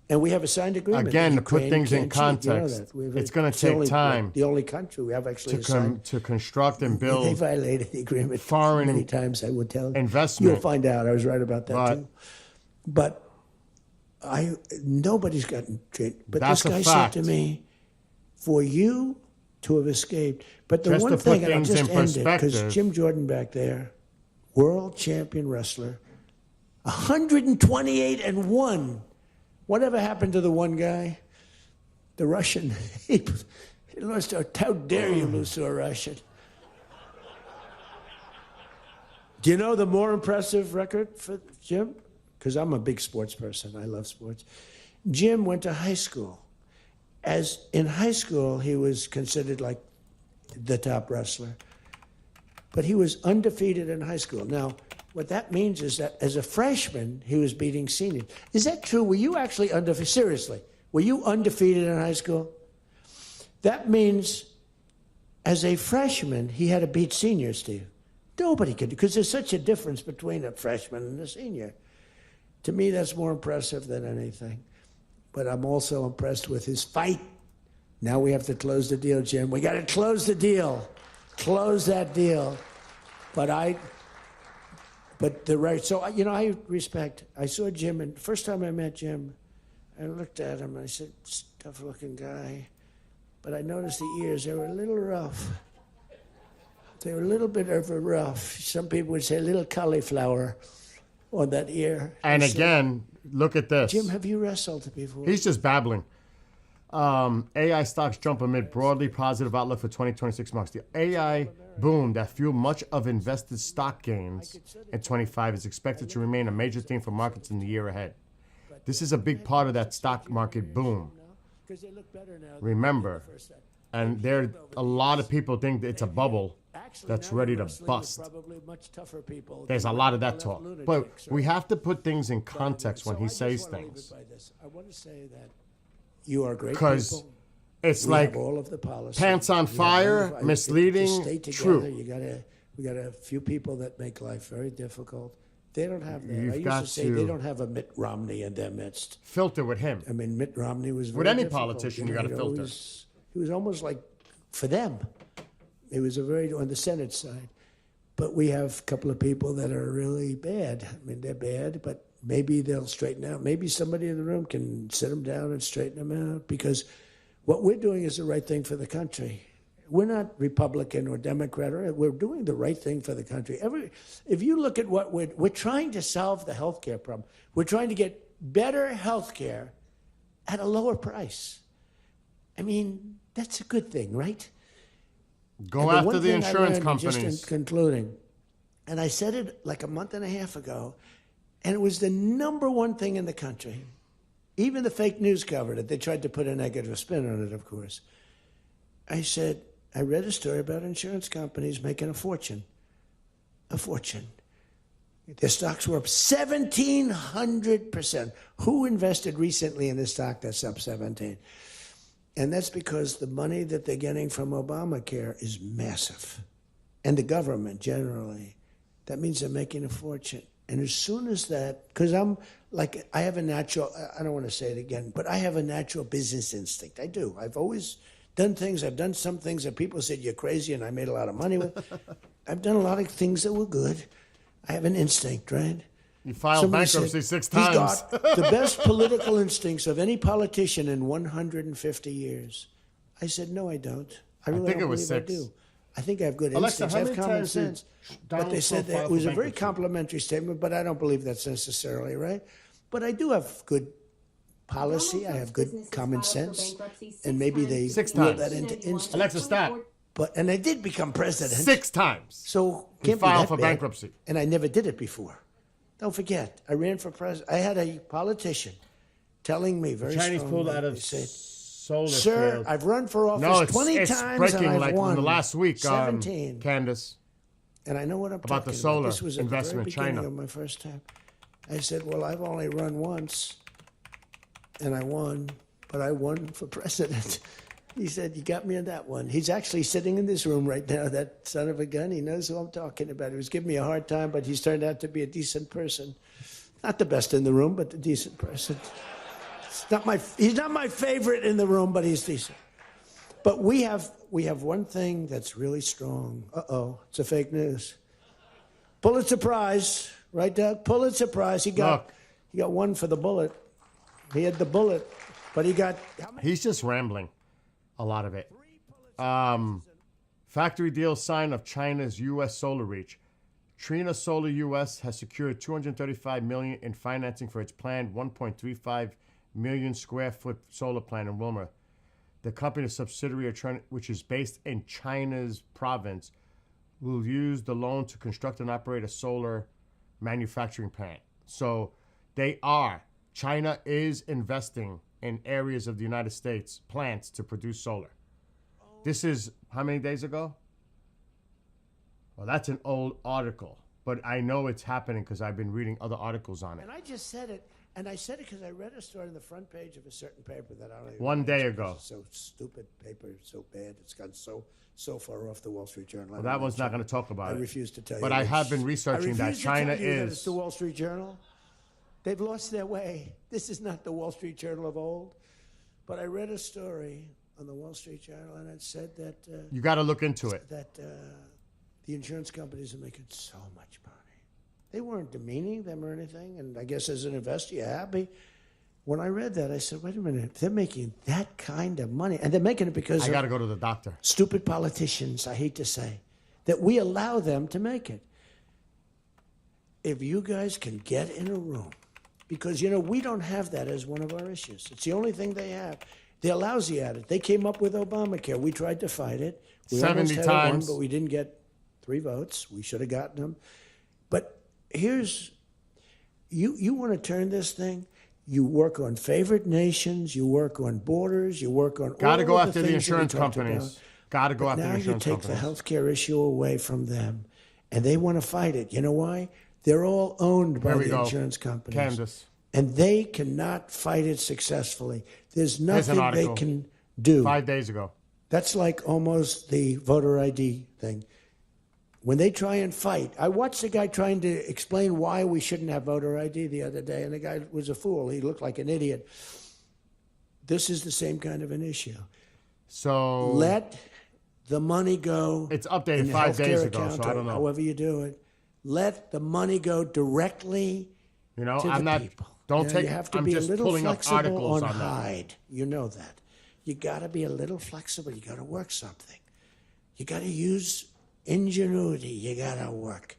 And we have a signed agreement. Again, to put Ukraine things in can't cheat. You know context, that. it's going to take time The only country we have actually signed. to construct and They build violated the agreement foreign many times, I would tell you. investment. You'll find out. I was right about that, But- too. But nobody's gotten treated. But That's this a guy fact. said to me, for you to have escaped. But the Just one to put thing, and I'll things just in end it, because perspective. Jim Jordan back there, world champion wrestler, 128-1. Whatever happened to the one guy? The Russian. He lost to, how dare you lose to a Russian? Do you know the more impressive record for Jim? Because I'm a big sports person. I love sports. Jim went to high school. As in high school, he was considered like the top wrestler. But he was undefeated in high school. Now, what that means is that as a freshman, he was beating seniors. Is that true? Were you actually undefeated? Seriously, were you undefeated in high school? That means as a freshman, he had to beat seniors, Steve. Nobody could, because there's such a difference between a freshman and a senior. To me, that's more impressive than anything. But I'm also impressed with his fight. Now we have to close the deal, Jim. We got to close the deal. Close that deal. So, I respect. I saw Jim, and the first time I met Jim, I looked at him, and I said, tough-looking guy. But I noticed the ears, they were a little rough. They were a little bit of a rough. Some people would say a little cauliflower on that ear. And I said, again, look at this. Jim, have you wrestled before? He's just babbling. AI stocks jump amid broadly positive outlook for 2026 marks. The AI boom that fueled much of invested stock gains in 25 is expected to remain a major theme for markets in the year ahead. This is a big part of that stock market boom. Remember, and there a lot of people think that it's a bubble that's ready to bust. There's a lot of that talk. But we have to put things in context when he says things. I want to say that you are great Because people. it's We like have all of the policy. pants on We have fire, all of- misleading, just stay together. true. We got a few people that make life very difficult. They don't have that. You've I used got to say to- they don't have a Mitt Romney in their midst. Filter with him. I mean, Mitt Romney was very With any difficult, politician, you gotta filter. He was almost like for them. He was on the Senate side. But we have a couple of people that are really bad. I mean, they're bad, but maybe they'll straighten out. Maybe somebody in the room can sit them down and straighten them out, because what we're doing is the right thing for the country. We're not Republican or Democrat. We're doing the right thing for the country. If you look at what we're trying to solve the health care problem. We're trying to get better health care at a lower price. I mean, that's a good thing, right? Go And after one the thing I insurance learned, companies. Just in concluding, and I said it like a month and a half ago, and it was the number one thing in the country. Even the fake news covered it. They tried to put a negative spin on it, of course. I said, I read a story about insurance companies making a fortune. A fortune. Their stocks were up 1,700%. Who invested recently in a stock that's up 17? And that's because the money that they're getting from Obamacare is massive. And the government generally. That means they're making a fortune. And as soon as that, because I'm like, I have a natural, I don't want to say it again, but I have a natural business instinct. I do. I've always done things. I've done some things that people said you're crazy and I made a lot of money with. I've done a lot of things that were good. I have an instinct, right? You filed Somebody bankruptcy said, 6 times. He's got the best political instincts of any politician in 150 years. I said, no, I don't. I really think don't it was believe 6. I do. I think I have good Alexa, instincts. how I have many common times did sense. Donald But they said Trump that file it for was a very bankruptcy? complimentary statement, but I don't believe that's necessarily right. But I do have good policy. I have good Businesses common filed for sense. bankruptcy 6 And maybe times they Six between times. that into 1991 instinct. Alexa, stop. 2014. And I did become president. 6 times. So You can't be filed that for bad. bankruptcy. And I never did it before. Don't forget, I ran for president. I had a politician telling me very Chinese strongly. pulled out They of said, solar sir, field. I've run for office No, it's 20 it's times breaking and I've like won from the last week, 17. Candace. And I know what I'm About the talking solar about. This was at investment, the very beginning China. of my first time. I said, well, I've only run once, and I won, but I won for president. He said, you got me on that one. He's actually sitting in this room right now, that son of a gun. He knows who I'm talking about. He was giving me a hard time, but he's turned out to be a decent person. Not the best in the room, but a decent person. He's not my favorite in the room, but he's decent. But we have one thing that's really strong. Uh-oh, it's a fake news. Pulitzer Prize, right, Doug? Pulitzer Prize. He got one for the bullet. He had the bullet, but he got how many? He's just rambling, a lot of it. Factory deal sign of China's U.S. solar reach. Trina Solar U.S. has secured $235 million in financing for its planned 1.35 million square foot solar plant in Wilmer. The company's subsidiary, which is based in China's province, will use the loan to construct and operate a solar manufacturing plant. So China is investing in areas of the United States, plants to produce solar. This is how many days ago? Well, that's an old article, but I know it's happening because I've been reading other articles on it. And I just said it, and I said it because I read a story on the front page of a certain paper that I don't even One know day because ago. It's so stupid paper, so bad. It's gone so far off the Wall Street Journal. Well, that one's not going to talk I about it. refuse to tell you. But I which- have been I researching that refuse to China tell you that is. it's the Wall Street Journal. They've lost their way. This is not the Wall Street Journal of old. But I read a story on the Wall Street Journal, and it said that You got to look into it. the insurance companies are making so much money. They weren't demeaning them or anything, and I guess as an investor, you're happy. When I read that, I said, wait a minute, they're making that kind of money, and they're making it because I of got to go to the doctor. stupid politicians, I hate to say, that we allow them to make it. If you guys can get in a room, because, we don't have that as one of our issues. It's the only thing they have. They're lousy at it. They came up with Obamacare. We tried to fight it. We 70 almost had it won, times. but we didn't get 3 votes. We should have gotten them. But here's, you want to turn this thing, you work on favored nations, you work on borders, you work on Got to all go of after the things that we insurance talked companies. about. Got to go after Now the you insurance take the companies. healthcare issue away from them, and they want to fight it. You know why? They're all owned by There we the go. insurance companies. Candace. And they cannot fight it successfully. There's Here's an nothing they article. can do. 5 days ago. That's like almost the voter ID thing. When they try and fight, I watched a guy trying to explain why we shouldn't have voter ID the other day, and the guy was a fool. He looked like an idiot. This is the same kind of an issue. So Let the money go. It's updated in the 5 days healthcare ago, account so I or don't know. However you do it, let the money go directly to I'm the not. people. Don't take. You have to I'm be just a little pulling up flexible articles on on that. Hyde. You know that. You got to be a little flexible. You got to work something. You got to use ingenuity. You got to work.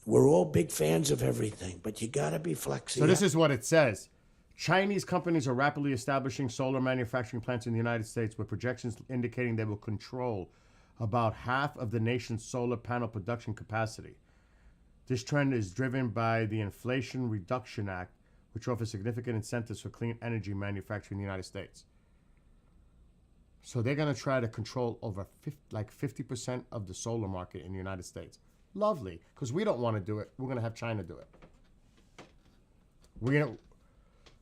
We're all big fans of everything, but you got to be flexible. So this is what it says. Chinese companies are rapidly establishing solar manufacturing plants in the United States with projections indicating they will control about half of the nation's solar panel production capacity. This trend is driven by the Inflation Reduction Act, which offers significant incentives for clean energy manufacturing in the United States. So they're going to try to control over 50% of the solar market in the United States. Lovely, because we don't want to do it. We're going to have China do it.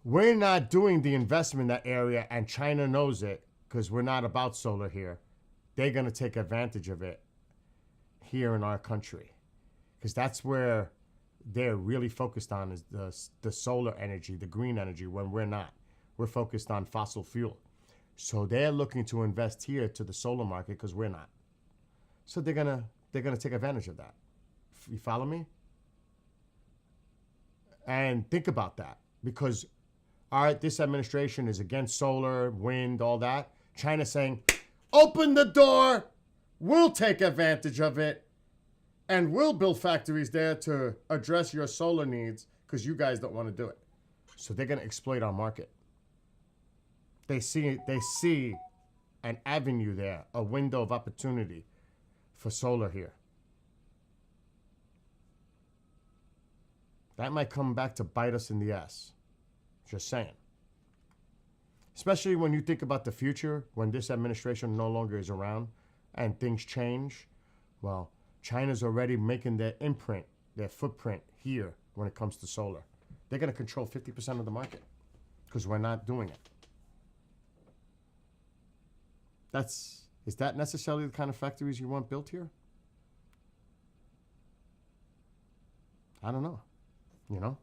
We're not doing the investment in that area, and China knows it because we're not about solar here. They're going to take advantage of it here in our country because that's where they're really focused on is the solar energy, the green energy, when we're not. We're focused on fossil fuel. So they're looking to invest here to the solar market because we're not. So they're gonna take advantage of that. You follow me? And think about that, because all right, this administration is against solar, wind, all that. China's saying, open the door, we'll take advantage of it, and we'll build factories there to address your solar needs because you guys don't want to do it. So they're going to exploit our market. They see an avenue there, a window of opportunity for solar here. That might come back to bite us in the ass. Just saying. Especially when you think about the future, when this administration no longer is around and things change. Well, China's already making their imprint, their footprint here when it comes to solar. They're going to control 50% of the market because we're not doing it. Is that necessarily the kind of factories you want built here? I don't know. You know?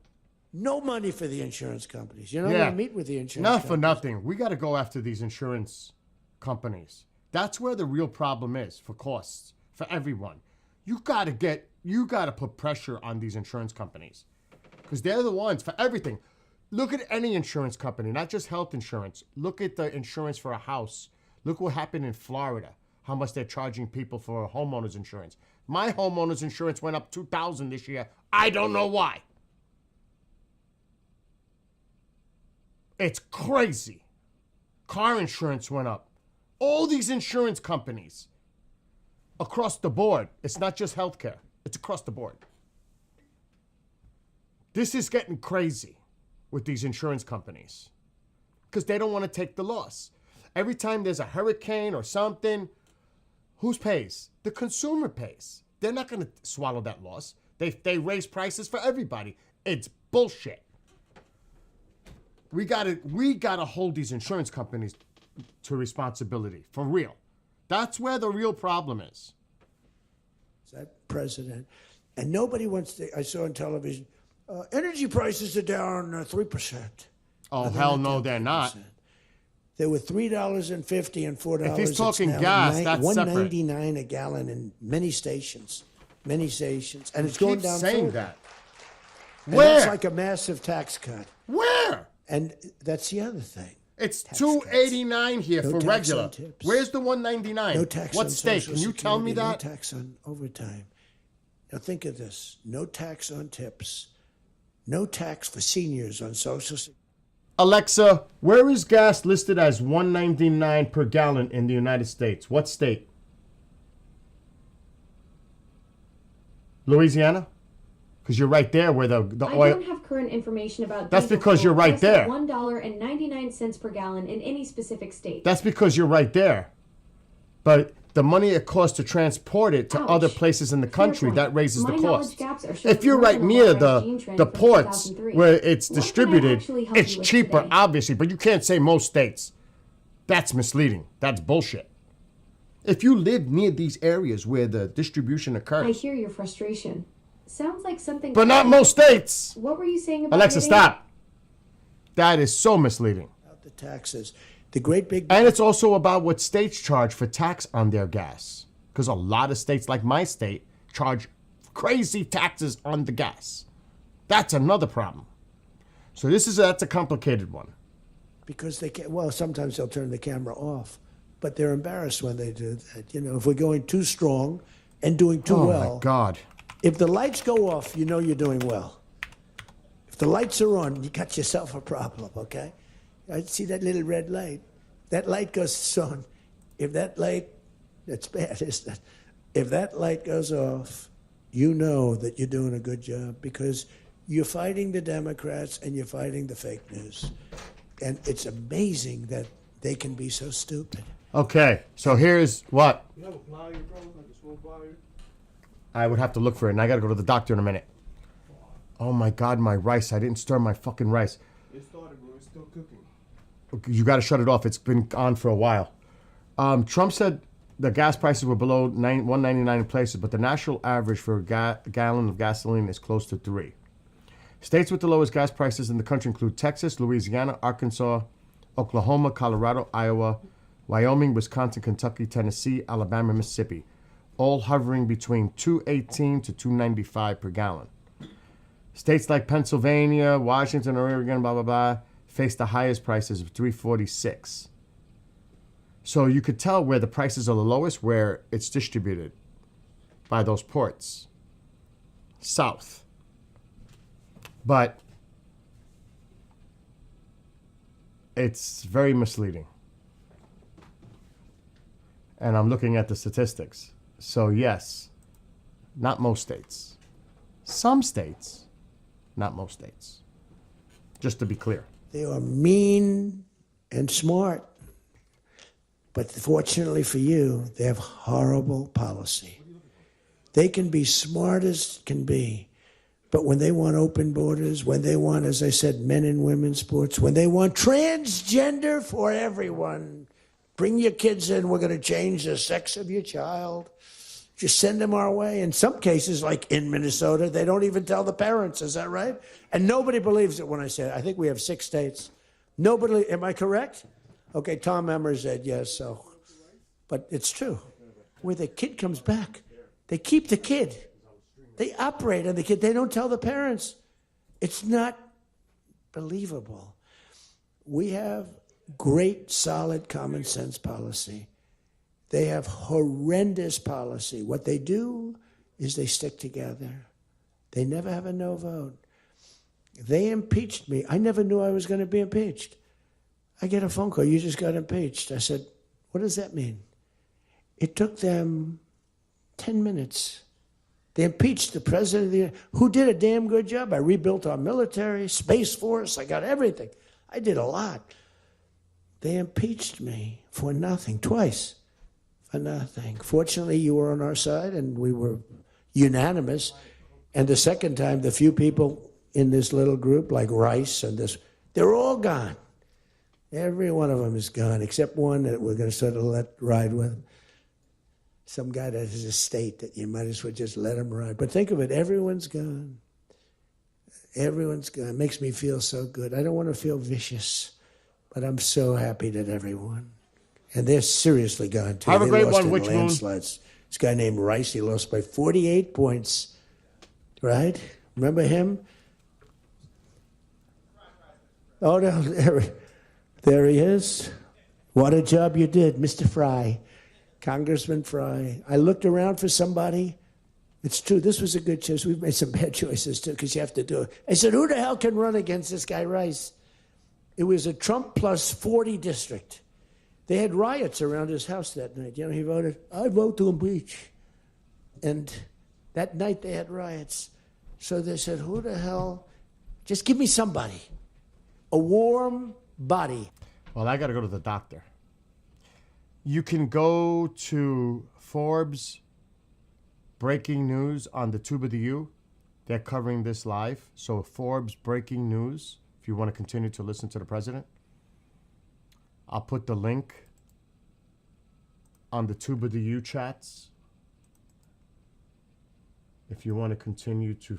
No money for the insurance companies. You're not Yeah. going to meet with the insurance Not companies. for nothing. We got to go after these insurance companies. That's where the real problem is for costs for everyone. You got to put pressure on these insurance companies because they're the ones for everything. Look at any insurance company, not just health insurance. Look at the insurance for a house. Look what happened in Florida, how much they're charging people for homeowners insurance. My homeowners insurance went up $2,000 this year. I don't know why. It's crazy. Car insurance went up. All these insurance companies across the board. It's not just healthcare. It's across the board. This is getting crazy with these insurance companies because they don't want to take the loss. Every time there's a hurricane or something, who pays? The consumer pays. They're not going to swallow that loss. They raise prices for everybody. It's bullshit. We gotta hold these insurance companies to responsibility for real. That's where the real problem is. That president, and nobody wants to. I saw on television, energy prices are down 3%. Oh hell no, they're not. They were $3.50 and $4. If he's talking It's now gas, that's separate. $1.99 a gallon in many stations, and it's Keep going down. saying further. that. And Where? that's like a massive tax cut. Where? And that's the other thing. It's Tax $2.89 here No for tax regular. on tips. Where's the $1.99? No tax What on state? Social Can you tell me Security, that? No tax on overtime. Now think of this: no tax on tips, no tax for seniors on Social Security. Alexa, where is gas listed as $1.99 per gallon in the United States? What state? Louisiana? Because you're right there where the I oil. don't have current information about That's diesel because fuel you're right priced at there. $1.99 per gallon in any specific state. That's because you're right there. But the money it costs to transport it to Ouch. other places in the country, point. that raises My the knowledge cost. gaps are showing If you're more right than a near low-rise gene trend the from ports 2003. where it's What can I distributed, actually help it's you with cheaper, today? obviously, but you can't say most states. That's misleading. That's bullshit. If you live near these areas where the distribution I occurs, hear your frustration. Sounds like something. but not most states. What were you saying about Alexa, hitting- stop. That is so misleading. The taxes, the great big. And it's also about what states charge for tax on their gas. Because a lot of states, like my state, charge crazy taxes on the gas. That's another problem. So that's a complicated one. Because they can't. Well, sometimes they'll turn the camera off, but they're embarrassed when they do that. You know, if we're going too strong and doing too Oh well. my God. If the lights go off, you know you're doing well. If the lights are on, you got yourself a problem, okay? I see that little red light. That light goes on. If that light, that's bad, isn't it? If that light goes off, you know that you're doing a good job because you're fighting the Democrats and you're fighting the fake news. And it's amazing that they can be so stupid. Okay, so here's what. You have a plier, bro? Like a small plier? I would have to look for it, and I got to go to the doctor in a minute. Oh my God, my rice. I didn't stir my fucking rice. It started, bro. It's still cooking. You got to shut it off. It's been on for a while. Trump said the gas prices were below 1.99 in places, but the national average for a gallon of gasoline is close to $3. States with the lowest gas prices in the country include Texas, Louisiana, Arkansas, Oklahoma, Colorado, Iowa, Wyoming, Wisconsin, Kentucky, Tennessee, Alabama, Mississippi, all hovering between $2.18 to $2.95 per gallon. States like Pennsylvania, Washington, Oregon, blah, blah, blah, face the highest prices of $3.46. So you could tell where the prices are the lowest, where it's distributed by those ports. South. But it's very misleading. And I'm looking at the statistics. So yes, not most states. Some states, not most states. Just to be clear. They are mean and smart. But fortunately for you, they have horrible policy. They can be smart as can be. But when they want open borders, when they want, as I said, men and women's sports, when they want transgender for everyone, bring your kids in, we're going to change the sex of your child. Just send them our way. In some cases, like in Minnesota, they don't even tell the parents. Is that right? And nobody believes it when I say it. I think we have 6 states. Nobody, am I correct? Okay, Tom Emmer said yes, so. But it's true. Where the kid comes back, they keep the kid. They operate on the kid. They don't tell the parents. It's not believable. We have great, solid common sense policy. They have horrendous policy. What they do is they stick together. They never have a no vote. They impeached me. I never knew I was going to be impeached. I get a phone call. You just got impeached. I said, what does that mean? It took them 10 minutes. They impeached the president of the, who did a damn good job. I rebuilt our military, Space Force. I got everything. I did a lot. They impeached me for nothing, twice for nothing. Fortunately, you were on our side, and we were unanimous. And the second time, the few people in this little group, like Rice and this, they're all gone. Every one of them is gone, except one that we're going to sort of let ride with. Some guy that has a state that you might as well just let him ride. But think of it, everyone's gone. Everyone's gone. It makes me feel so good. I don't want to feel vicious, but I'm so happy that everyone. And they're seriously gone, too. Have a great one, in Witch Moon. landslides. This guy named Rice, he lost by 48 points. Right? Remember him? Oh, no, there he is. What a job you did, Mr. Fry. Congressman Fry. I looked around for somebody. It's true, this was a good choice. We've made some bad choices, too, because you have to do it. I said, who the hell can run against this guy, Rice? It was a Trump plus 40 district. They had riots around his house that night. You know, he voted, I vote to impeach. And that night they had riots. So they said, who the hell? Just give me somebody. A warm body. Well, I got to go to the doctor. You can go to Forbes Breaking News on the Tube of the U. They're covering this live. So Forbes Breaking News, if you want to continue to listen to the president. I'll put the link on the Tube of the U chats. If you want to continue to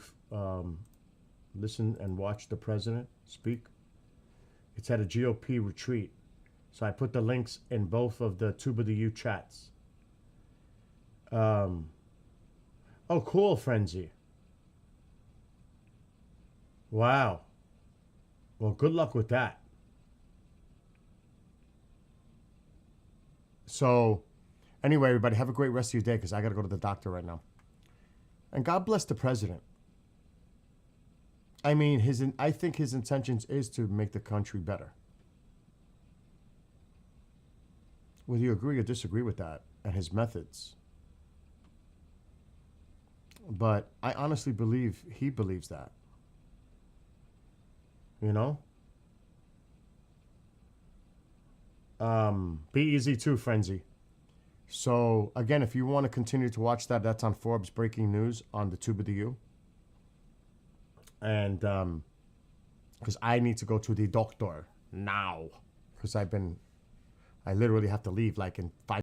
listen and watch the president speak. It's at a GOP retreat. So I put the links in both of the Tube of the U chats. Oh, cool, Frenzy. Wow. Well, good luck with that. So, anyway, everybody, have a great rest of your day because I got to go to the doctor right now. And God bless the president. I mean, I think his intentions is to make the country better. Whether you agree or disagree with that and his methods. But I honestly believe he believes that. You know? Be easy too, Frenzy. So, again, if you want to continue to watch that, that's on Forbes Breaking News on the Tube of the U. And, because I need to go to the doctor now. Because I literally have to leave like in 5